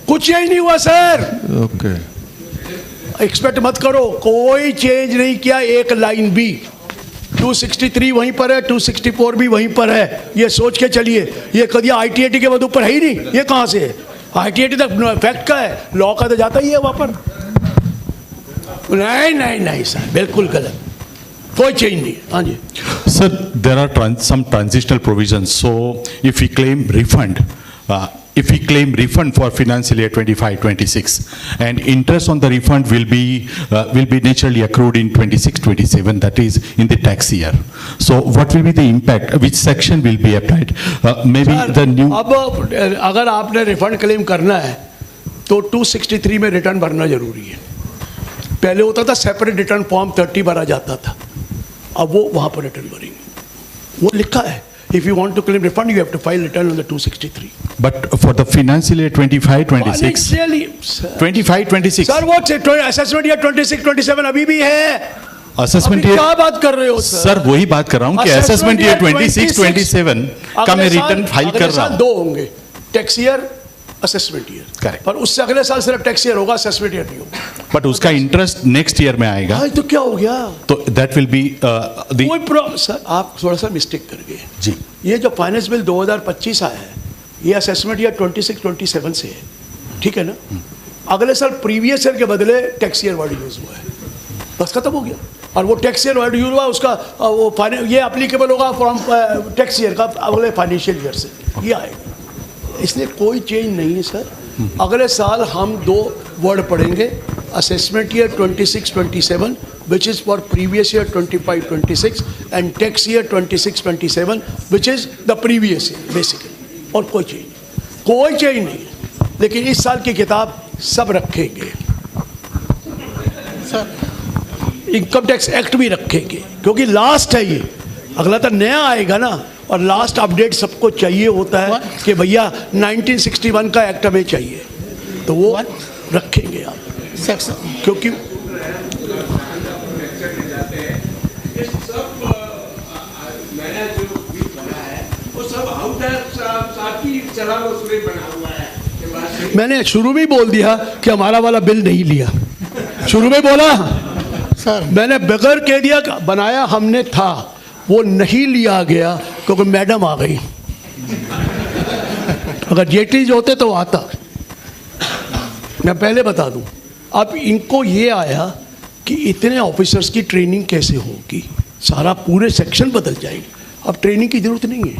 कुछ चेंज नहीं हुआ सर। Okay. एक्सपेक्ट मत करो, कोई चेंज नहीं किया एक लाइन भी। 263 वहीं पर है, 264 भी वहीं पर है, ये सोच के चलिए। ये कभी ITAT के बाद ऊपर है ही नहीं, ये कहाँ से है? ITAT तक फैक्ट का है, लॉ का तो जाता ही है वहाँ पर। नहीं नहीं नहीं सर, बिल्कुल गलत, कोई चेंज नहीं। हाँ जी Sir, there are some transitional provisions. So, if we claim refund, if we claim refund for financial year 25-26, and interest on the refund will be naturally accrued in 26-27, that is in the tax year. So what will be the impact? Which section will be applied? Maybe the new. अब अगर आपने refund claim करना है तो 263 में return भरना जरूरी है। पहले होता था सेपरेट रिटर्न फॉर्म 30 भरा जाता था, अब वो वहां पर रिटर्न भरेंगे, वो लिखा है। If you want to claim refund, you have to file return on the 263. But for the financial year 25-26. 25-26. Sir वो असेसमेंट ईयर 26-27 अभी भी है। असेसमेंट ईयर क्या बात कर रहे हो सर? वही बात कर रहा हूँ कि असेसमेंट ईयर 26-27 का मैं रिटर्न फाइल कर रहा हूँ। 2 होंगे, tax year, assessment year. Correct. पर उससे अगले साल सिर्फ टैक्स ईयर होगा, असेसमेंट ईयर नहीं होगा। बट उसका इंटरेस्ट नेक्स्ट ईयर में आएगा। हाँ, तो क्या हो गया? तो दैट विल बी कोई प्रॉब्लम सर, आप थोड़ा सा मिस्टेक कर गए जी। ये जो फाइनेंस बिल 2025 आया है, ये असेसमेंट ईयर 26-27 से है, ठीक है ना? अगले साल प्रीवियस ईयर के बदले टैक्स ईयर वर्ड यूज हुआ है, बस खत्म हो गया। और वो टैक्स ईयर वर्ड यूज हुआ, उसका वो ये अप्लीकेबल होगा फ्रॉम टैक्स ईयर का अगले फाइनेंशियल ईयर से ये आएगा। इसलिए कोई चेंज नहीं है सर। अगले साल हम 2 वर्ड पढ़ेंगे, assessment year 26-27 which is for previous year 25-26 and tax year 26-27 which is the previous year basically। और कोई चेंज नहीं है। लेकिन इस साल की किताब सब रखेंगे, इनकम टैक्स एक्ट भी रखेंगे, क्योंकि लास्ट है ये, अगला तो नया आएगा ना। और लास्ट अपडेट सबको चाहिए होता है कि भैया 1961 का एक्ट हमें चाहिए, तो वो रखेंगे आप, क्योंकि मैंने शुरू में बोल दिया कि हमारा वाला बिल नहीं लिया, शुरू में बोला सर, मैंने बगैर कह दिया बनाया हमने था, वो नहीं लिया गया क्योंकि मैडम आ गई। अगर जेटलीज होते तो आता, मैं पहले बता दूं। अब इनको ये आया कि इतने ऑफिसर्स की ट्रेनिंग कैसे होगी, सारा पूरे सेक्शन बदल जाएंगे। अब ट्रेनिंग की जरूरत नहीं है,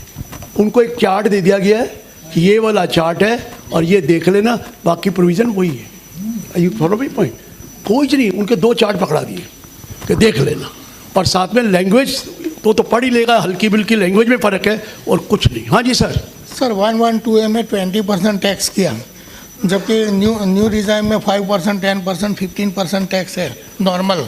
उनको एक चार्ट दे दिया गया है कि ये वाला चार्ट है और ये देख लेना, बाकी प्रोविजन वही है। You follow my point? कोई नहीं, उनके 2 चार्ट पकड़ा दिए कि देख लेना, और साथ में लैंग्वेज तो पढ़ ही लेगा, हल्की बिल्की लैंग्वेज में फ़र्क है और कुछ नहीं। हाँ जी सर। सर 112A में 20% टैक्स किया, जबकि न्यू रिजाइन में 5%, 10%, 15% टैक्स है नॉर्मल,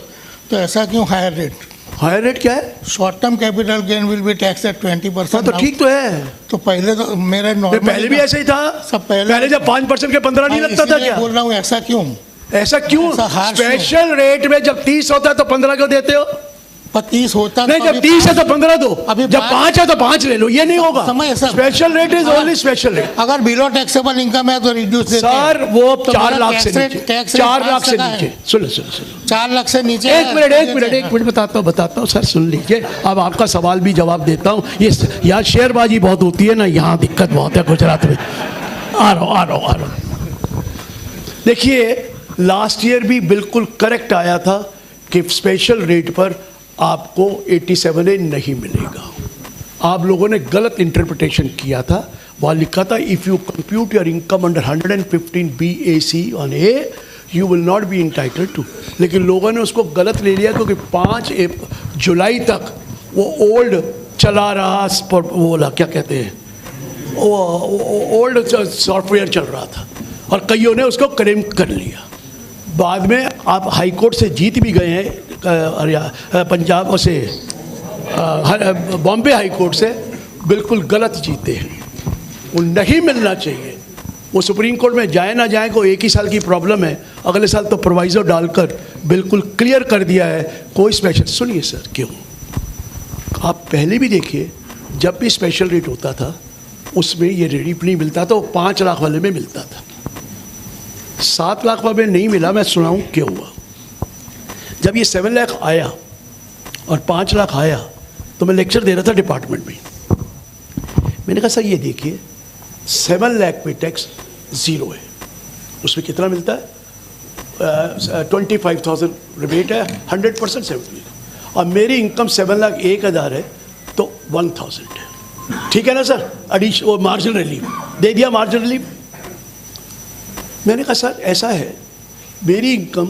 तो ऐसा क्यों हायर रेट? हायर रेट क्या है? Short term capital gain will be tax at 20%। तो ठीक तो है। तो पहले तो मेरा नॉर्मल पहले भी ऐसे ही था। सब पहले जब 5% के 15 नहीं लगता था क्या? बोल रहा हूँ ऐसा क्यों? ऐसा क्यों? स्पेशल रेट में जब 30 होता है तो 15 क्यों देते हो? 30 होता नहीं, जब 30 है तो 15 दो, जब 5 है तो 5 ले लो, ये नहीं होगा। Special rate is only special rate. अगर बिलो टैक्सेबल इनकम है तो रिड्यूस देते हैं सर, वो 4 लाख से नीचे, 4 लाख से नीचे। सुनो 4 लाख से नीचे। एक मिनट बताता हूँ सर, सुन लीजिए। अब आपका सवाल भी जवाब देता हूँ। ये यहाँ शेयरबाजी बहुत होती है ना, यहाँ दिक्कत बहुत है गुजरात में। आ रहा हूँ। देखिए, लास्ट ईयर भी बिल्कुल करेक्ट आया था कि स्पेशल रेट पर आपको 87A नहीं मिलेगा। आप लोगों ने गलत इंटरप्रिटेशन किया था। वहाँ लिखा था if you compute your income under 115 BAC on A you will not be entitled to. लेकिन लोगों ने उसको गलत ले लिया, क्योंकि 5 जुलाई तक वो ओल्ड चला रहा, वो क्या कहते हैं, वो ओल्ड सॉफ्टवेयर चल रहा था, और कईयों ने उसको क्लेम कर लिया। बाद में आप हाई कोर्ट से जीत भी गए हैं, पंजाब से बॉम्बे हाई कोर्ट से बिल्कुल गलत जीते हैं। वो नहीं मिलना चाहिए। वो सुप्रीम कोर्ट में जाए ना जाए, को 1 ही साल की प्रॉब्लम है, अगले साल तो प्रोवाइजो डालकर बिल्कुल क्लियर कर दिया है कोई स्पेशल। सुनिए सर, क्यों? आप पहले भी देखिए, जब भी स्पेशल रेट होता था उसमें ये रिलीफ नहीं मिलता था, वो 5 लाख वाले में मिलता था। 7 लाख वाले में नहीं मिला। मैं सुनाऊं क्यों हुआ। जब ये 7 लाख आया और 5 लाख आया तो मैं लेक्चर दे रहा था डिपार्टमेंट में। मैंने कहा सर ये देखिए, 7 लाख पे टैक्स 0 है, उसमें कितना मिलता है? 25,000 रिबेट है, 100% 7 लाख, और मेरी इनकम 7 लाख 1,000 है तो 1,000 है। ठीक है ना सर? वो मार्जिनल रिलीफ दे दिया, मार्जिनल रिलीफ मैंने कहा सर ऐसा है, मेरी इनकम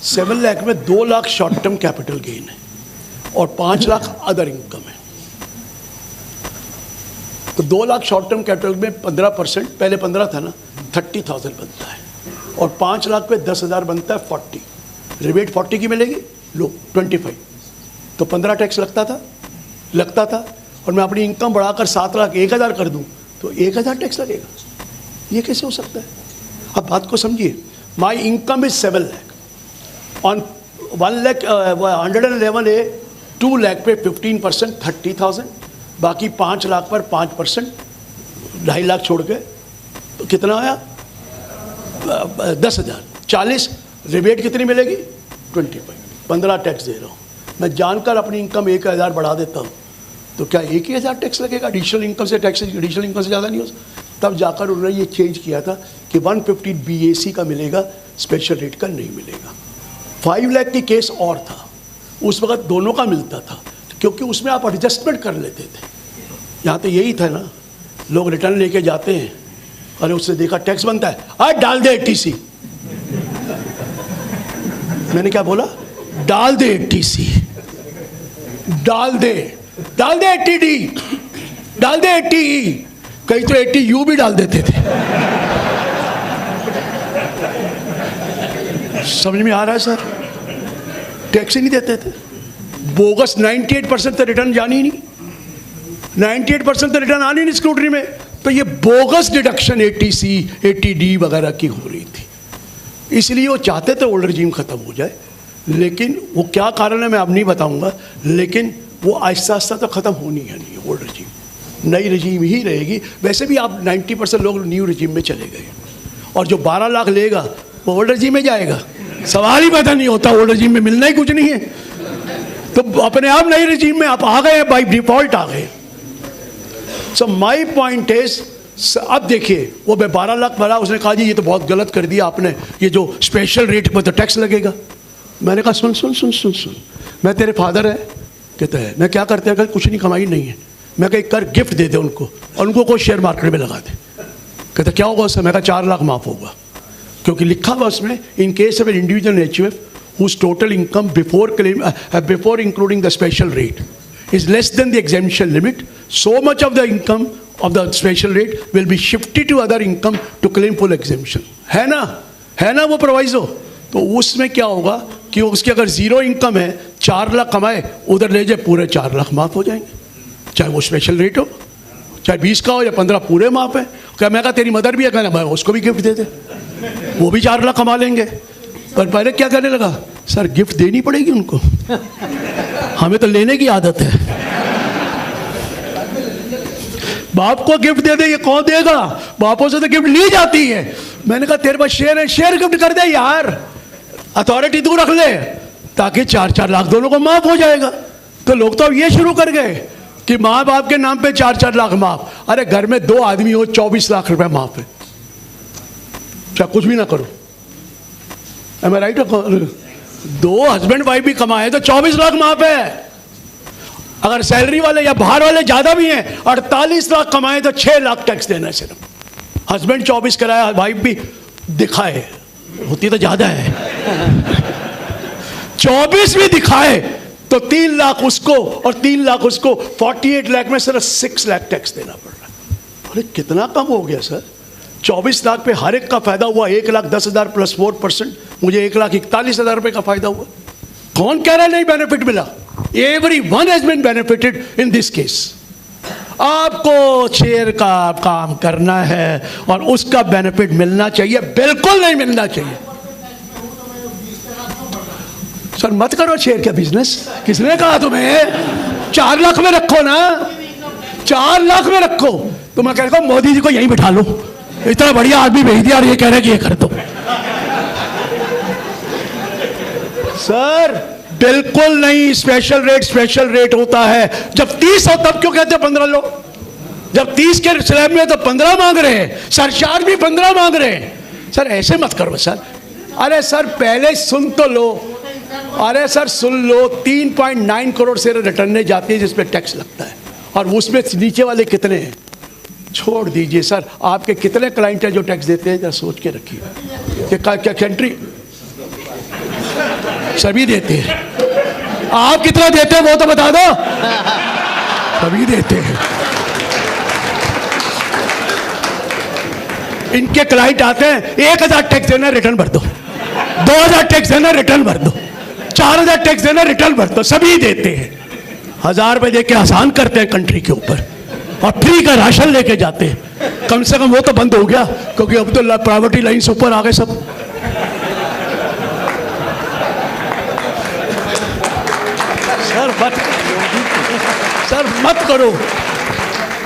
7 लाख में 2 lakh short term capital gain है और 5 लाख अदर इनकम है। तो 2 लाख शॉर्ट टर्म कैपिटल में 15%, पहले 15 था ना, 30,000 बनता है और 5 लाख पे 10,000 बनता है 40। रिबेट 40 की मिलेगी, लो 25। तो 15 टैक्स लगता था और मैं अपनी इनकम बढ़ाकर 7 लाख 1,000 कर दूं तो 1,000 टैक्स लगेगा। ये कैसे हो सकता है? अब बात को समझिए। My income is 7 lakh on 1 lakh 111 ए 2 लाख पे 15% 30,000, बाकी 5 लाख पर 5% 2.5 लाख छोड़ के तो कितना आया 10,000। 40 रिबेट कितनी मिलेगी 25। 15 टैक्स दे रहा हूँ मैं, जानकर अपनी इनकम 1,000 बढ़ा देता हूँ तो क्या 1,000 टैक्स लगेगा? एडिशनल इनकम से टैक्स एडिशनल इनकम से ज़्यादा नहीं हो सकता। तब जाकर उन्होंने ये चेंज किया था कि 150 BAC का मिलेगा, स्पेशल रेट का नहीं मिलेगा। 5 लाख की केस और था, उस वक्त दोनों का मिलता था क्योंकि उसमें आप एडजस्टमेंट कर लेते थे। यहाँ तो यही था ना, लोग रिटर्न लेके जाते हैं, अरे उससे देखा टैक्स बनता है, आज डाल दे 80C। मैंने क्या बोला? डाल दे 80C, डाल दे 80D, डाल दे 80E, कई तो 80U भी डाल देते थे। समझ में आ रहा है सर? टैक्स ही नहीं देते थे। बोगस 98% तो रिटर्न जानी ही नहीं, 98% तो रिटर्न आनी नहीं स्क्रूटनी में। तो ये बोगस डिडक्शन 80C 80D वगैरह की हो रही थी, इसलिए वो चाहते थे ओल्ड रजीम खत्म हो जाए। लेकिन वो क्या कारण है मैं अब नहीं बताऊंगा, लेकिन वो आहिस्ता आहिस्ता तो ख़त्म होनी है नहीं ओल्ड रजीम, नई रजीम ही रहेगी। वैसे भी आप 90% लोग न्यू रजीम में चले गए और जो 12 लाख लेगा वो ओल्ड रजीम में जाएगा, सवाल ही पैदा नहीं होता। ओल्ड रजीम में मिलना ही कुछ नहीं है, तो अपने आप नई रजीम में आप आ गए, बाई डिफॉल्ट आ गए। सो माई पॉइंट इज, अब देखिए वो मैं 12 लाख भरा, उसने कहा जी ये तो बहुत गलत कर दिया आपने, ये जो स्पेशल रेट पर तो टैक्स लगेगा। मैंने कहा सुन सुन सुन सुन सुन, मैं तेरे फादर है? कहता है मैं क्या करते हैं? कुछ नहीं, कमाई नहीं है। मैं कहीं कर गिफ्ट दे दे उनको और उनको कोई शेयर मार्केट में लगा दे। कहता क्या होगा उससे? मैं कहा 4 लाख माफ होगा, क्योंकि लिखा हुआ उसमें इन case of an individual HUF whose total income before including the special rate is less than the exemption limit, so much of the income of the special rate will be shifted to other income to claim full exemption। है ना वो proviso? तो उसमें क्या होगा कि उसकी अगर 0 इनकम है, 4 लाख कमाए, उधर ले जाए पूरे 4 लाख माफ हो जाएंगे, चाहे वो स्पेशल रेट हो, चाहे 20 का हो या 15, पूरे माफ है। क्या मैं कहा तेरी मदर भी है? कहना मैं उसको भी गिफ्ट दे दे, वो भी 4 लाख कमा लेंगे। पर पहले क्या करने लगा, सर गिफ्ट देनी पड़ेगी उनको, हमें तो लेने की आदत है। बाप को गिफ्ट दे दे, ये कौन देगा? बापों से तो गिफ्ट ली जाती है। मैंने कहा तेरे पास शेयर है, शेयर गिफ्ट कर दे यार, अथॉरिटी तू रख ले, ताकि 4-4 लाख दोनों को माफ हो जाएगा। तो लोग तो अब ये शुरू कर गए कि माँ बाप के नाम पे 4-4 लाख माफ। अरे घर में 2 आदमी हो, 24 लाख रुपए माफ है, चाहे कुछ भी ना करो। Am I right? 2 husband wife भी कमाए तो 24 लाख माफ है। अगर सैलरी वाले या बाहर वाले ज्यादा भी हैं, 48 लाख कमाए तो 6 लाख टैक्स देना है सिर्फ। हस्बैंड 24 कराया, वाइफ भी दिखाए, होती तो ज्यादा है, 24 भी दिखाए तो 3 लाख उसको और 3 लाख उसको, 48 लाख में सिर्फ 6 लाख टैक्स देना पड़ रहा है। अरे कितना कम हो गया सर? 24 लाख पे हर एक का फायदा हुआ, 1,10,000 प्लस 4%, मुझे 1,41,000 रुपए का फायदा हुआ। कौन कह रहा है नहीं बेनिफिट मिला? Everyone has been benefited in this case। आपको शेयर का काम करना है और उसका बेनिफिट मिलना चाहिए, बिल्कुल नहीं मिलना चाहिए। सर मत करो शेयर का बिजनेस, किसने कहा तुम्हें? 4 लाख में रखो ना, 4 लाख में रखो। तो मैं कह रहा हूं मोदी जी को यहीं बिठा लो, इतना बढ़िया आदमी भेज दिया और ये कह रहे कि ये कर दो। सर बिल्कुल नहीं, स्पेशल रेट होता है। जब 30 हो तब क्यों कहते 15 लो? जब 30 के स्लैब में तो 15 मांग रहे हैं, सरचार्ज भी 15 मांग रहे हैं। सर ऐसे मत करो सर। अरे सर पहले सुन तो लो, अरे सर सुन लो, 3.9 करोड़ से रिटर्न जाती है जिसपे टैक्स लगता है, और उसमें नीचे वाले कितने हैं? छोड़ दीजिए सर, आपके कितने क्लाइंट हैं जो टैक्स देते हैं, जरा सोच के रखिए कि क्या कंट्री सभी देते हैं। आप कितना देते हैं वो तो बता दो। सभी देते हैं। इनके क्लाइंट आते हैं, 1000 टैक्स देना रिटर्न भर दो, 2000 टैक्स देना रिटर्न भर दो, 4000 टैक्स देना रिटर्न भर दो, सभी देते हैं। 1000 रुपए दे के आसान करते हैं कंट्री के ऊपर और फ्री का राशन लेके जाते हैं। कम से कम वो तो बंद हो गया, क्योंकि अब तो प्रॉपर्टी लाइन से ऊपर आ गए सब। सर मत करो,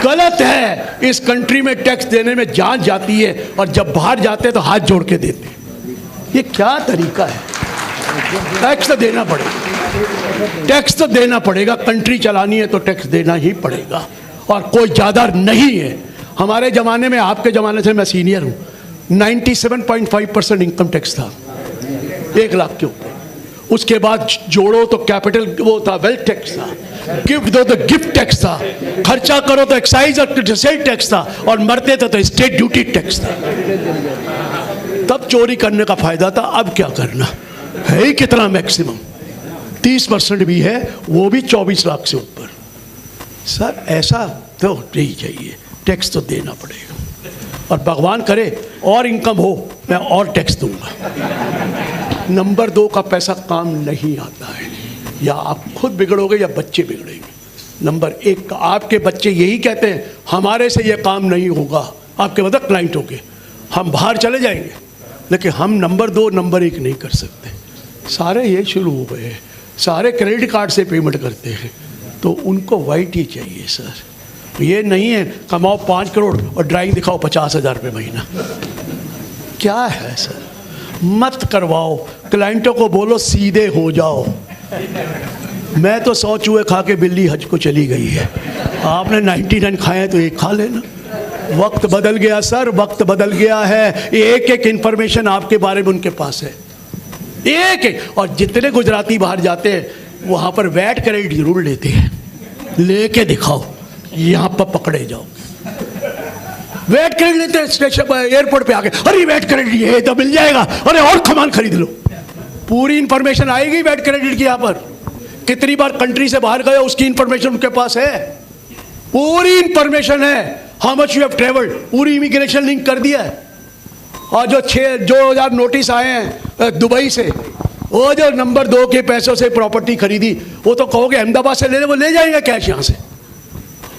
गलत है। इस कंट्री में टैक्स देने में जान जाती है और जब बाहर जाते हैं तो हाथ जोड़ के देते हैं। ये क्या तरीका है? टैक्स तो देना पड़ेगा, टैक्स तो देना पड़ेगा। कंट्री चलानी है तो टैक्स देना ही पड़ेगा और कोई ज़्यादा नहीं है। हमारे ज़माने में, आपके ज़माने से मैं सीनियर हूँ, 97.5% इनकम टैक्स था 1 लाख के ऊपर। उसके बाद जोड़ो तो कैपिटल वो था, वेल्थ टैक्स था, गिफ्ट दो तो गिफ्ट टैक्स था, खर्चा करो तो एक्साइज और सेल टैक्स था, और मरते थे तो स्टेट ड्यूटी टैक्स था। तब चोरी करने का फायदा था। अब क्या करना है ही कितना, मैक्सिमम 30% भी है, वो भी 24 लाख से ऊपर। सर ऐसा तो नहीं चाहिए, टैक्स तो देना पड़ेगा। और भगवान करे और इनकम हो, मैं और टैक्स दूंगा। नंबर 2 का पैसा काम नहीं आता है, या आप खुद बिगड़ोगे या बच्चे बिगड़ेंगे। नंबर 1 का आपके बच्चे यही कहते हैं, हमारे से ये काम नहीं होगा। आपके मतलब क्लाइंट हो गए, हम बाहर चले जाएंगे, लेकिन हम नंबर 2 नंबर 1 नहीं कर सकते। सारे ये शुरू हो गए हैं, सारे क्रेडिट कार्ड से पेमेंट करते हैं, तो उनको वाइट ही चाहिए सर। ये नहीं है कमाओ 5 करोड़ और ड्राइंग दिखाओ 50,000 रुपये महीना। क्या है सर? मत करवाओ, क्लाइंटों को बोलो सीधे हो जाओ। मैं तो 100 चूहे खा के बिल्ली हज को चली गई है, आपने 99 खाए तो एक खा लेना। वक्त बदल गया सर, वक्त बदल गया है। एक एक इंफॉर्मेशन आपके बारे में उनके पास है, एक एक। और जितने गुजराती बाहर जाते हैं वहाँ पर वैट क्रेडिट जरूर लेते हैं, लेके दिखाओ, यहाँ पर पकड़े जाओ। वैट क्रेडिट लेते हैं स्टेशन एयरपोर्ट पे आके, अरे वैट क्रेडिट ये तो मिल जाएगा, अरे और सामान खरीद लो। पूरी इंफॉर्मेशन आएगी वैट क्रेडिट की। यहाँ पर कितनी बार कंट्री से बाहर गए उसकी इंफॉर्मेशन उनके पास है, पूरी इंफॉर्मेशन है। How much you have travelled, पूरी इमिग्रेशन लिंक कर दिया है। और जो 2000 नोटिस आए हैं दुबई से, वो जो नंबर 2 के पैसों से प्रॉपर्टी खरीदी, वो तो कहोगे अहमदाबाद से ले ले, वो ले जाएंगे कैश यहाँ से,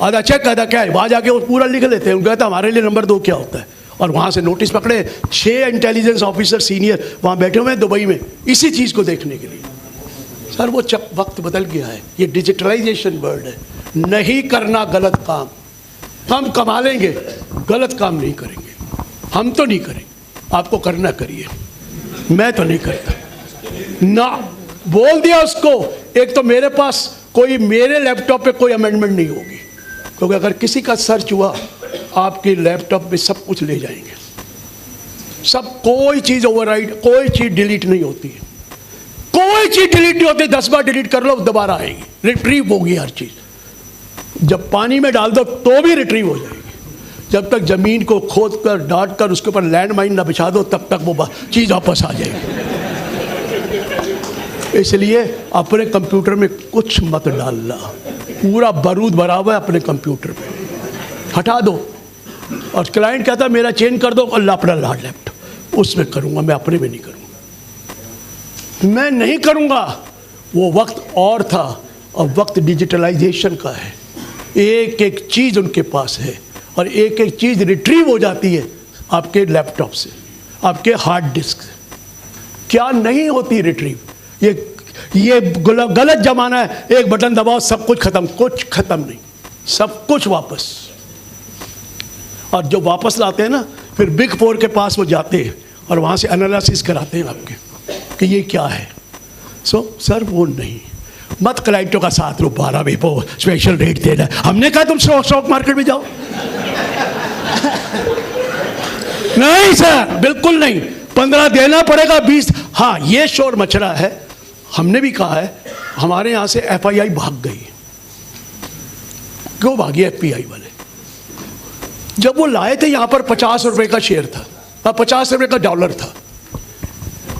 आधा चेक आधा क्या है, वहाँ जाके वो पूरा लिख लेते हैं। उनको कहता हमारे लिए नंबर 2 क्या होता है। और वहाँ से नोटिस पकड़े, 6 इंटेलिजेंस ऑफिसर सीनियर वहाँ बैठे हुए हैं दुबई में इसी चीज़ को देखने के लिए। सर वो वक्त बदल गया है, ये डिजिटलाइजेशन वर्ल्ड है। नहीं करना गलत काम, हम कमा लेंगे, गलत काम नहीं करेंगे। हम तो नहीं करेंगे, आपको करना करिए, मैं तो नहीं करता ना। बोल दिया उसको। एक तो मेरे पास कोई, मेरे लैपटॉप पे कोई अमेंडमेंट नहीं होगी, क्योंकि अगर किसी का सर्च हुआ आपके लैपटॉप पे सब कुछ ले जाएंगे, सब। कोई चीज़ ओवरराइड, कोई चीज़ डिलीट नहीं होती है, कोई चीज़ डिलीट नहीं होती। 10 बार डिलीट कर लो दोबारा आएगी, रिट्रीव होगी हर चीज़। जब पानी में डाल दो तो भी रिट्रीव हो जाएगी। जब तक ज़मीन को खोद कर डांट कर उसके ऊपर लैंड माइन ना बिछा दो, तब तक वो चीज़ वापस आ जाएगी। इसलिए अपने कंप्यूटर में कुछ मत डालना, पूरा बारूद भरा हुआ है अपने कंप्यूटर पे, हटा दो। और क्लाइंट कहता है मेरा चेंज कर दो, अल्लाह अपना लाड लैपटॉप उसमें करूँगा, मैं अपने में नहीं करूँगा, मैं नहीं करूँगा। वो वक्त और था, और वक्त डिजिटलाइजेशन का है। एक एक चीज़ उनके पास है, और एक एक चीज़ रिट्रीव हो जाती है आपके लैपटॉप से, आपके हार्ड डिस्क से। क्या नहीं होती रिट्रीव। ये गलत जमाना है, एक बटन दबाओ सब कुछ खत्म, कुछ खत्म नहीं, सब कुछ वापस। और जो वापस लाते हैं ना, फिर बिग 4 के पास वो जाते हैं और वहाँ से एनालिसिस कराते हैं आपके कि ये क्या है। सर वो नहीं, मत क्लाइंटों का साथ लो, 12 बेपो स्पेशल रेट दे रहा है। हमने कहा तुम स्टॉक मार्केट में जाओ। नहीं सर, बिल्कुल नहीं। 15 देना पड़ेगा, 20। हाँ, ये शोर मच रहा है, हमने भी कहा है। हमारे यहाँ से FII भाग गई। क्यों भागी FPI वाले? जब वो लाए थे यहाँ पर 50 रुपए का शेयर था, 50 रुपए का डॉलर था।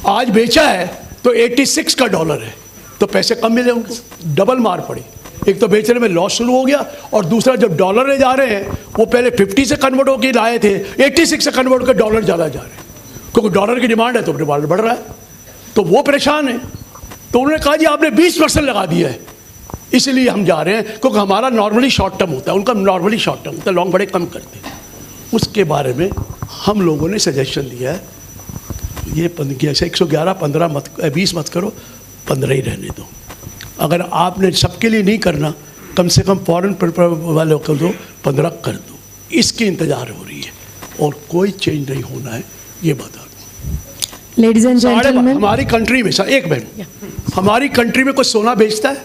आज बेचा है तो 86 का डॉलर है, तो पैसे कम मिले उनको, डबल मार पड़ी। एक तो बेचने में लॉस शुरू हो गया, और दूसरा जब डॉलर ले जा रहे हैं वो पहले 50 से कन्वर्ट होकर लाए थे, 86 से कन्वर्ट होकर डॉलर ज़्यादा जा रहे हैं, क्योंकि डॉलर की डिमांड है तो डिमांड बढ़ रहा है, तो वो परेशान है। तो उन्होंने कहा जी आपने 20% लगा दिया है, इसलिए हम जा रहे हैं, क्योंकि हमारा नॉर्मली शॉर्ट टर्म होता है, उनका नॉर्मली शॉर्ट टर्म होता है, लॉन्ग बड़े कम करते हैं। उसके बारे में हम लोगों ने सजेशन दिया है, ये जैसे 111 15 मत 20 मत करो, 15 ही रहने दो। अगर आपने सबके लिए नहीं करना, कम से कम फॉरेन वालों को दो, 15 कर दो। इसकी इंतजार हो रही है और कोई चेंज नहीं होना है, ये बता दो। Ladies and gentlemen, हमारी कंट्री में एक मिनट, हमारी कंट्री में कोई सोना बेचता है?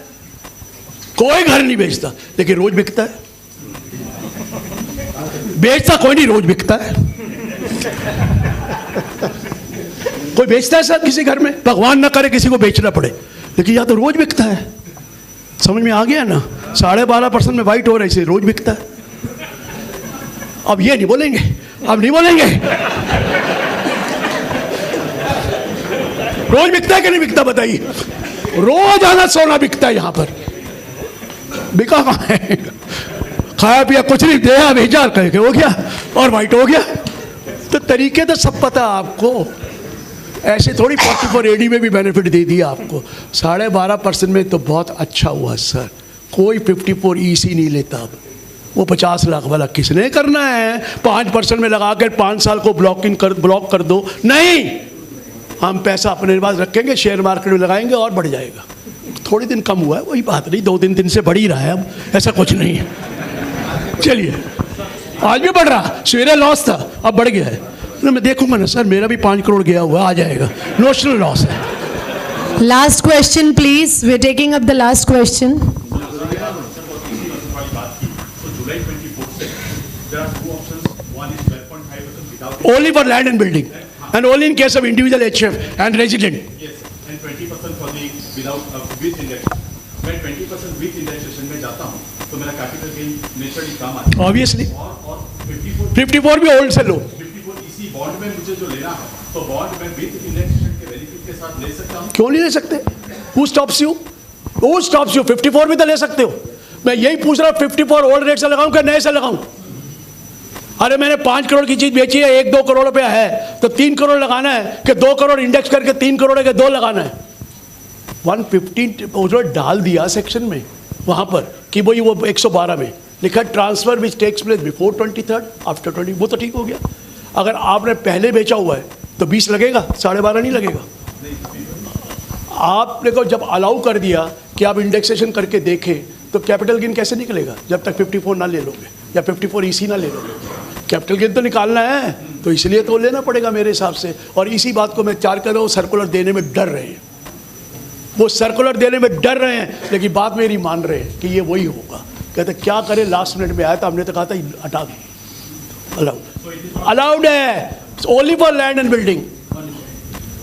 कोई घर नहीं बेचता, लेकिन रोज बिकता है। बेचता कोई नहीं, रोज बिकता है। कोई बेचता है सर किसी घर में? भगवान ना करे किसी को बेचना पड़े, लेकिन यहाँ तो रोज बिकता है। समझ में आ गया ना? 12.5% में वाइट हो रहा है, इसे रोज बिकता है। अब ये नहीं बोलेंगे, अब नहीं बोलेंगे। रोज बिकता है कि नहीं बिकता बताइए? रोज आना सोना बिकता है यहाँ पर। बिका कहाँ है? खाया पिया कुछ नहीं, दिया भेजा कह के हो गया और वाइट हो गया। तो तरीके तो सब पता आपको, ऐसे थोड़ी 44 AD में भी बेनिफिट दे दिया आपको। 12.5% में तो बहुत अच्छा हुआ सर। कोई 54 EC नहीं लेता अब। वो 50 लाख वाला किसने करना है? 5% में लगा कर 5 साल को ब्लॉक कर दो। नहीं, हम पैसा अपने पास रखेंगे, शेयर मार्केट में लगाएंगे और बढ़ जाएगा। थोड़ी दिन कम हुआ है, वही बात नहीं, 2-3 दिन से बढ़ ही रहा है, अब ऐसा कुछ नहीं है। चलिए, आज भी बढ़ रहा, सवेरे लॉस था, अब बढ़ गया है। मैं देखूंगा ना सर, मेरा भी 5 करोड़ गया हुआ आ जाएगा, नोशनल लॉस है। last question please. We're taking up the last question. Only for land and building, and only in case of individual HF and resident. Yes, and 20% for the with indexation. मैं 20% with indexation में जाता हूँ, तो मेरा capital gain naturally कम आता है। Obviously. और 54 भी होल्ड से लो। 54 इसी बॉन्ड में मुझे जो लेना है, तो बॉन्ड में with indexation के बेनिफिट के साथ ले सकता हूँ। क्यों नहीं ले सकते? Who stops you? Who stops you? 54 भी तो ले सकते हो। मैं यही पूछ रहा हूँ, 54 ओल्ड रेट से लगाऊं क्या नए से लगाऊं? अरे मैंने 5 करोड़ की चीज बेची है, 1-2 करोड़ रुपया है, तो 3 करोड़ लगाना है कि 2 करोड़ इंडेक्स करके 3 करोड़ के 2 लगाना है? 115 डाल दिया सेक्शन में वहां पर कि भाई वो 112 में लिखा transfer which takes place before 23rd after 20, वो तो ठीक हो गया। अगर आपने पहले बेचा हुआ है तो 20 लगेगा, 12.5 नहीं लगेगा। आपने को जब अलाउ कर दिया कि आप इंडेक्सेशन करके देखें, तो कैपिटल गेन कैसे निकलेगा जब तक 54 ना ले लोगे या 54 EC ना ले लोगे? कैपिटल गेन तो निकालना है, तो इसलिए तो लेना पड़ेगा मेरे हिसाब से। और इसी बात को मैं चार कर रहा हूँ, सर्कुलर देने में डर रहे हैं, वो सर्कुलर देने में डर रहे हैं, लेकिन बात मेरी मान रहे हैं कि ये वही होगा। कहते क्या करें, लास्ट मिनट में आया था, हमने तो कहा था हटा दो, अलाउड है only for land and building.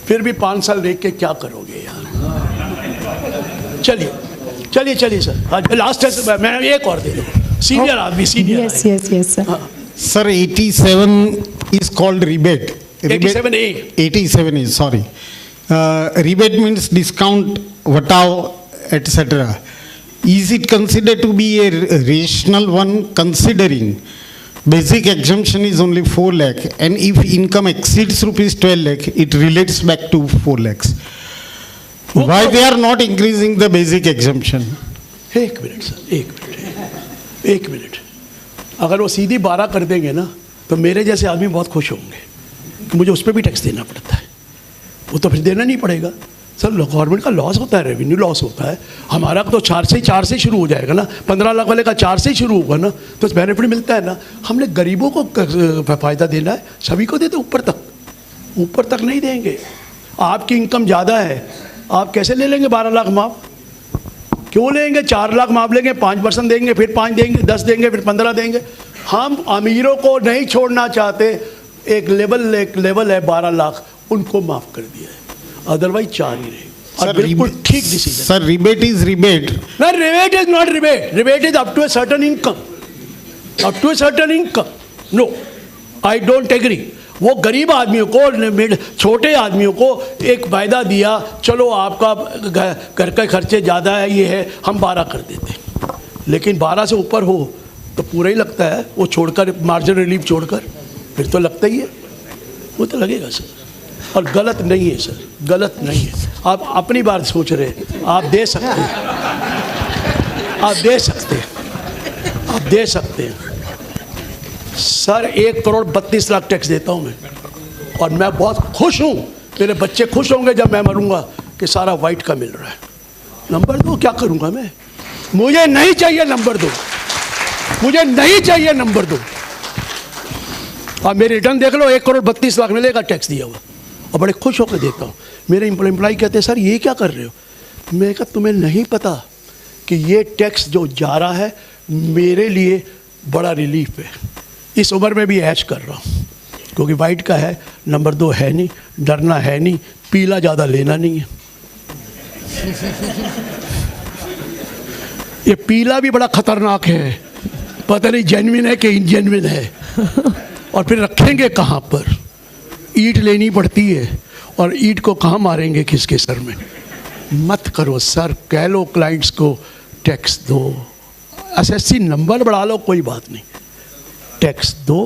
फिर भी 5 साल देख के क्या करोगे यार? चलिए चलिए चलिए सर, आज लास्ट है, मैं एक और दे दो, सीनियर आदमी, senior. Yes, yes, yes, sir. Sir, 87 is called rebate. 87A. 87 is, sorry. Rebate means discount, vatav, etc. Is it considered to be a rational one, considering basic exemption is only 4 lakh, and if income exceeds rupees 12 lakh, it relates back to 4 lakhs. Why they are not increasing the basic exemption? एक minute sir, एक minute. अगर वो सीधी 12 कर देंगे ना, तो मेरे जैसे आदमी बहुत खुश होंगे। मुझे उस पर भी टैक्स देना पड़ता है, वो तो फिर देना नहीं पड़ेगा। सर गवर्नमेंट का लॉस होता है, रेवेन्यू लॉस होता है। हमारा तो 4 से शुरू हो जाएगा ना, 15 लाख वाले का 4 से शुरू होगा ना, तो बेनिफिट मिलता है ना। हमने गरीबों को फ़ायदा देना है, सभी को देते, ऊपर तक नहीं देंगे। आपकी इनकम ज़्यादा है, आप कैसे ले लेंगे 12 लाख माफ? क्यों लेंगे? 4 लाख माफ लेंगे, 5% देंगे, फिर 5 देंगे, 10 देंगे, फिर 15 देंगे। हम अमीरों को नहीं छोड़ना चाहते, एक लेवल है 12 लाख, उनको माफ कर दिया है, अदरवाइज 4 ही रहे। और बिल्कुल ठीक decision. Sir, rebate is rebate. No, rebate is not rebate. Rebate is up to a certain income. Up to a certain income. No, I don't agree. वो गरीब आदमियों को, छोटे आदमियों को एक वायदा दिया, चलो आपका घर के खर्चे ज़्यादा है, ये है, हम 12 कर देते। लेकिन 12 से ऊपर हो तो पूरा ही लगता है, वो छोड़कर, मार्जिन रिलीफ छोड़कर, फिर तो लगता ही है, वो तो लगेगा सर। और गलत नहीं है सर, गलत नहीं है। आप अपनी बात सोच रहे हैं, आप दे सकते हैं, आप दे सकते हैं, आप दे सकते हैं सर। 1 करोड़ 32 लाख टैक्स देता हूं मैं, और मैं बहुत खुश हूं, मेरे बच्चे खुश होंगे जब मैं मरूंगा कि सारा वाइट का मिल रहा है। नंबर 2 क्या करूंगा मैं? मुझे नहीं चाहिए नंबर 2, मुझे नहीं चाहिए नंबर 2। आप मेरी रिटर्न देख लो, 1 करोड़ 32 लाख मिलेगा टैक्स दिया हुआ, और बड़े खुश होकर देता हूँ। मेरे एम्प्लॉय कहते हैं सर ये क्या कर रहे हो? मैं कहा तुम्हें नहीं पता कि ये टैक्स जो जा रहा है मेरे लिए बड़ा रिलीफ है। इस उम्र में भी ऐश कर रहा हूँ, क्योंकि वाइट का है, नंबर 2 है नहीं, डरना है नहीं, पीला ज़्यादा लेना नहीं है। ये पीला भी बड़ा खतरनाक है, पता नहीं जेन्युइन है कि इनजेन्युइन है, और फिर रखेंगे कहाँ पर? ईंट लेनी पड़ती है, और ईंट को कहाँ मारेंगे, किसके सर में? मत करो सर, कह लो क्लाइंट्स को टैक्स दो, एसएससी नंबर बढ़ा लो, कोई बात नहीं, टैक्स दो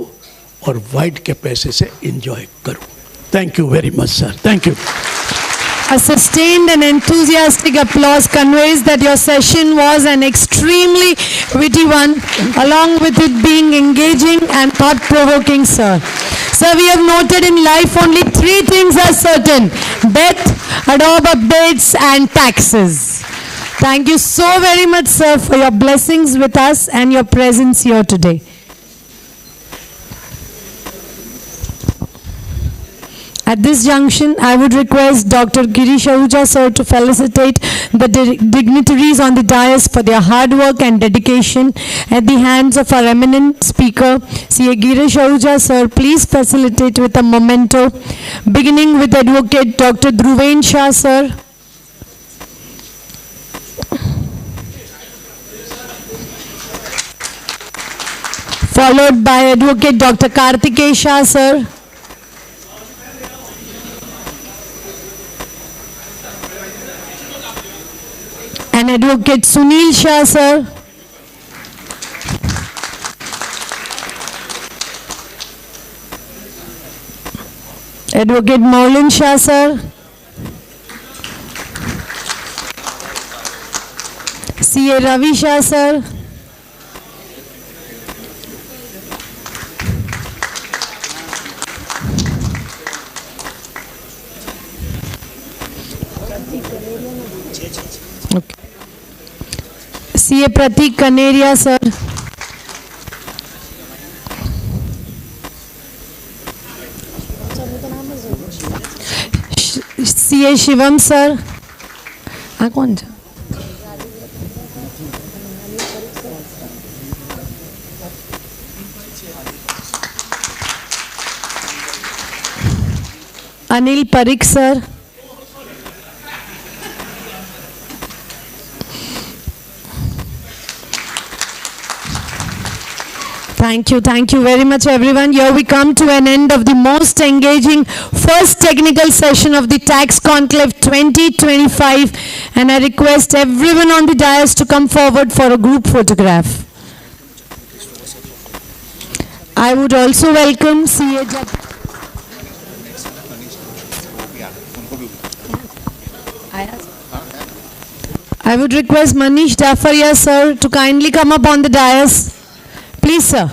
और वाइट के पैसे से एंजॉय करो। Thank you very much sir, thank you. A sustained and enthusiastic applause conveys that your session was an extremely witty one, along with it being engaging and thought-provoking, sir. Sir, we have noted in life only 3 things are certain: death, adobe updates, and taxes. Thank you so very much, sir, for your blessings with us and your presence here today. At this junction, I would request Dr. Girish Ahuja, sir, to felicitate the dignitaries on the dais for their hard work and dedication at the hands of our eminent speaker, C.A. Girish Ahuja, sir. Please facilitate with a memento, beginning with Advocate Dr. Dhruven Shah, sir. Followed by Advocate Dr. Kartikeya Shah, sir. And Advocate Sunil Shah, sir. Advocate Maulin Shah, sir. C.A. Ravi Shah, sir. Okay. C.A. Pratik Kaneria, sir. C.A. Shivam, sir. कौन था? Anil Parikh, sir. Thank you very much everyone. Here we come to an end of the most engaging first technical session of the Tax Conclave 2025, and I request everyone on the dais to come forward for a group photograph. I would also welcome C.A. I would request Manish Dafaria, sir, to kindly come up on the dais. Please, sir.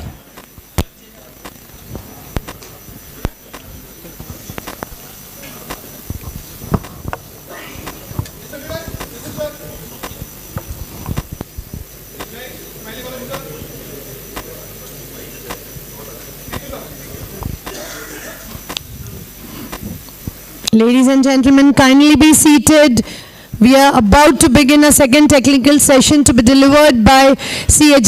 Ladies and gentlemen, kindly be seated. We are about to begin a second technical session to be delivered by C.A.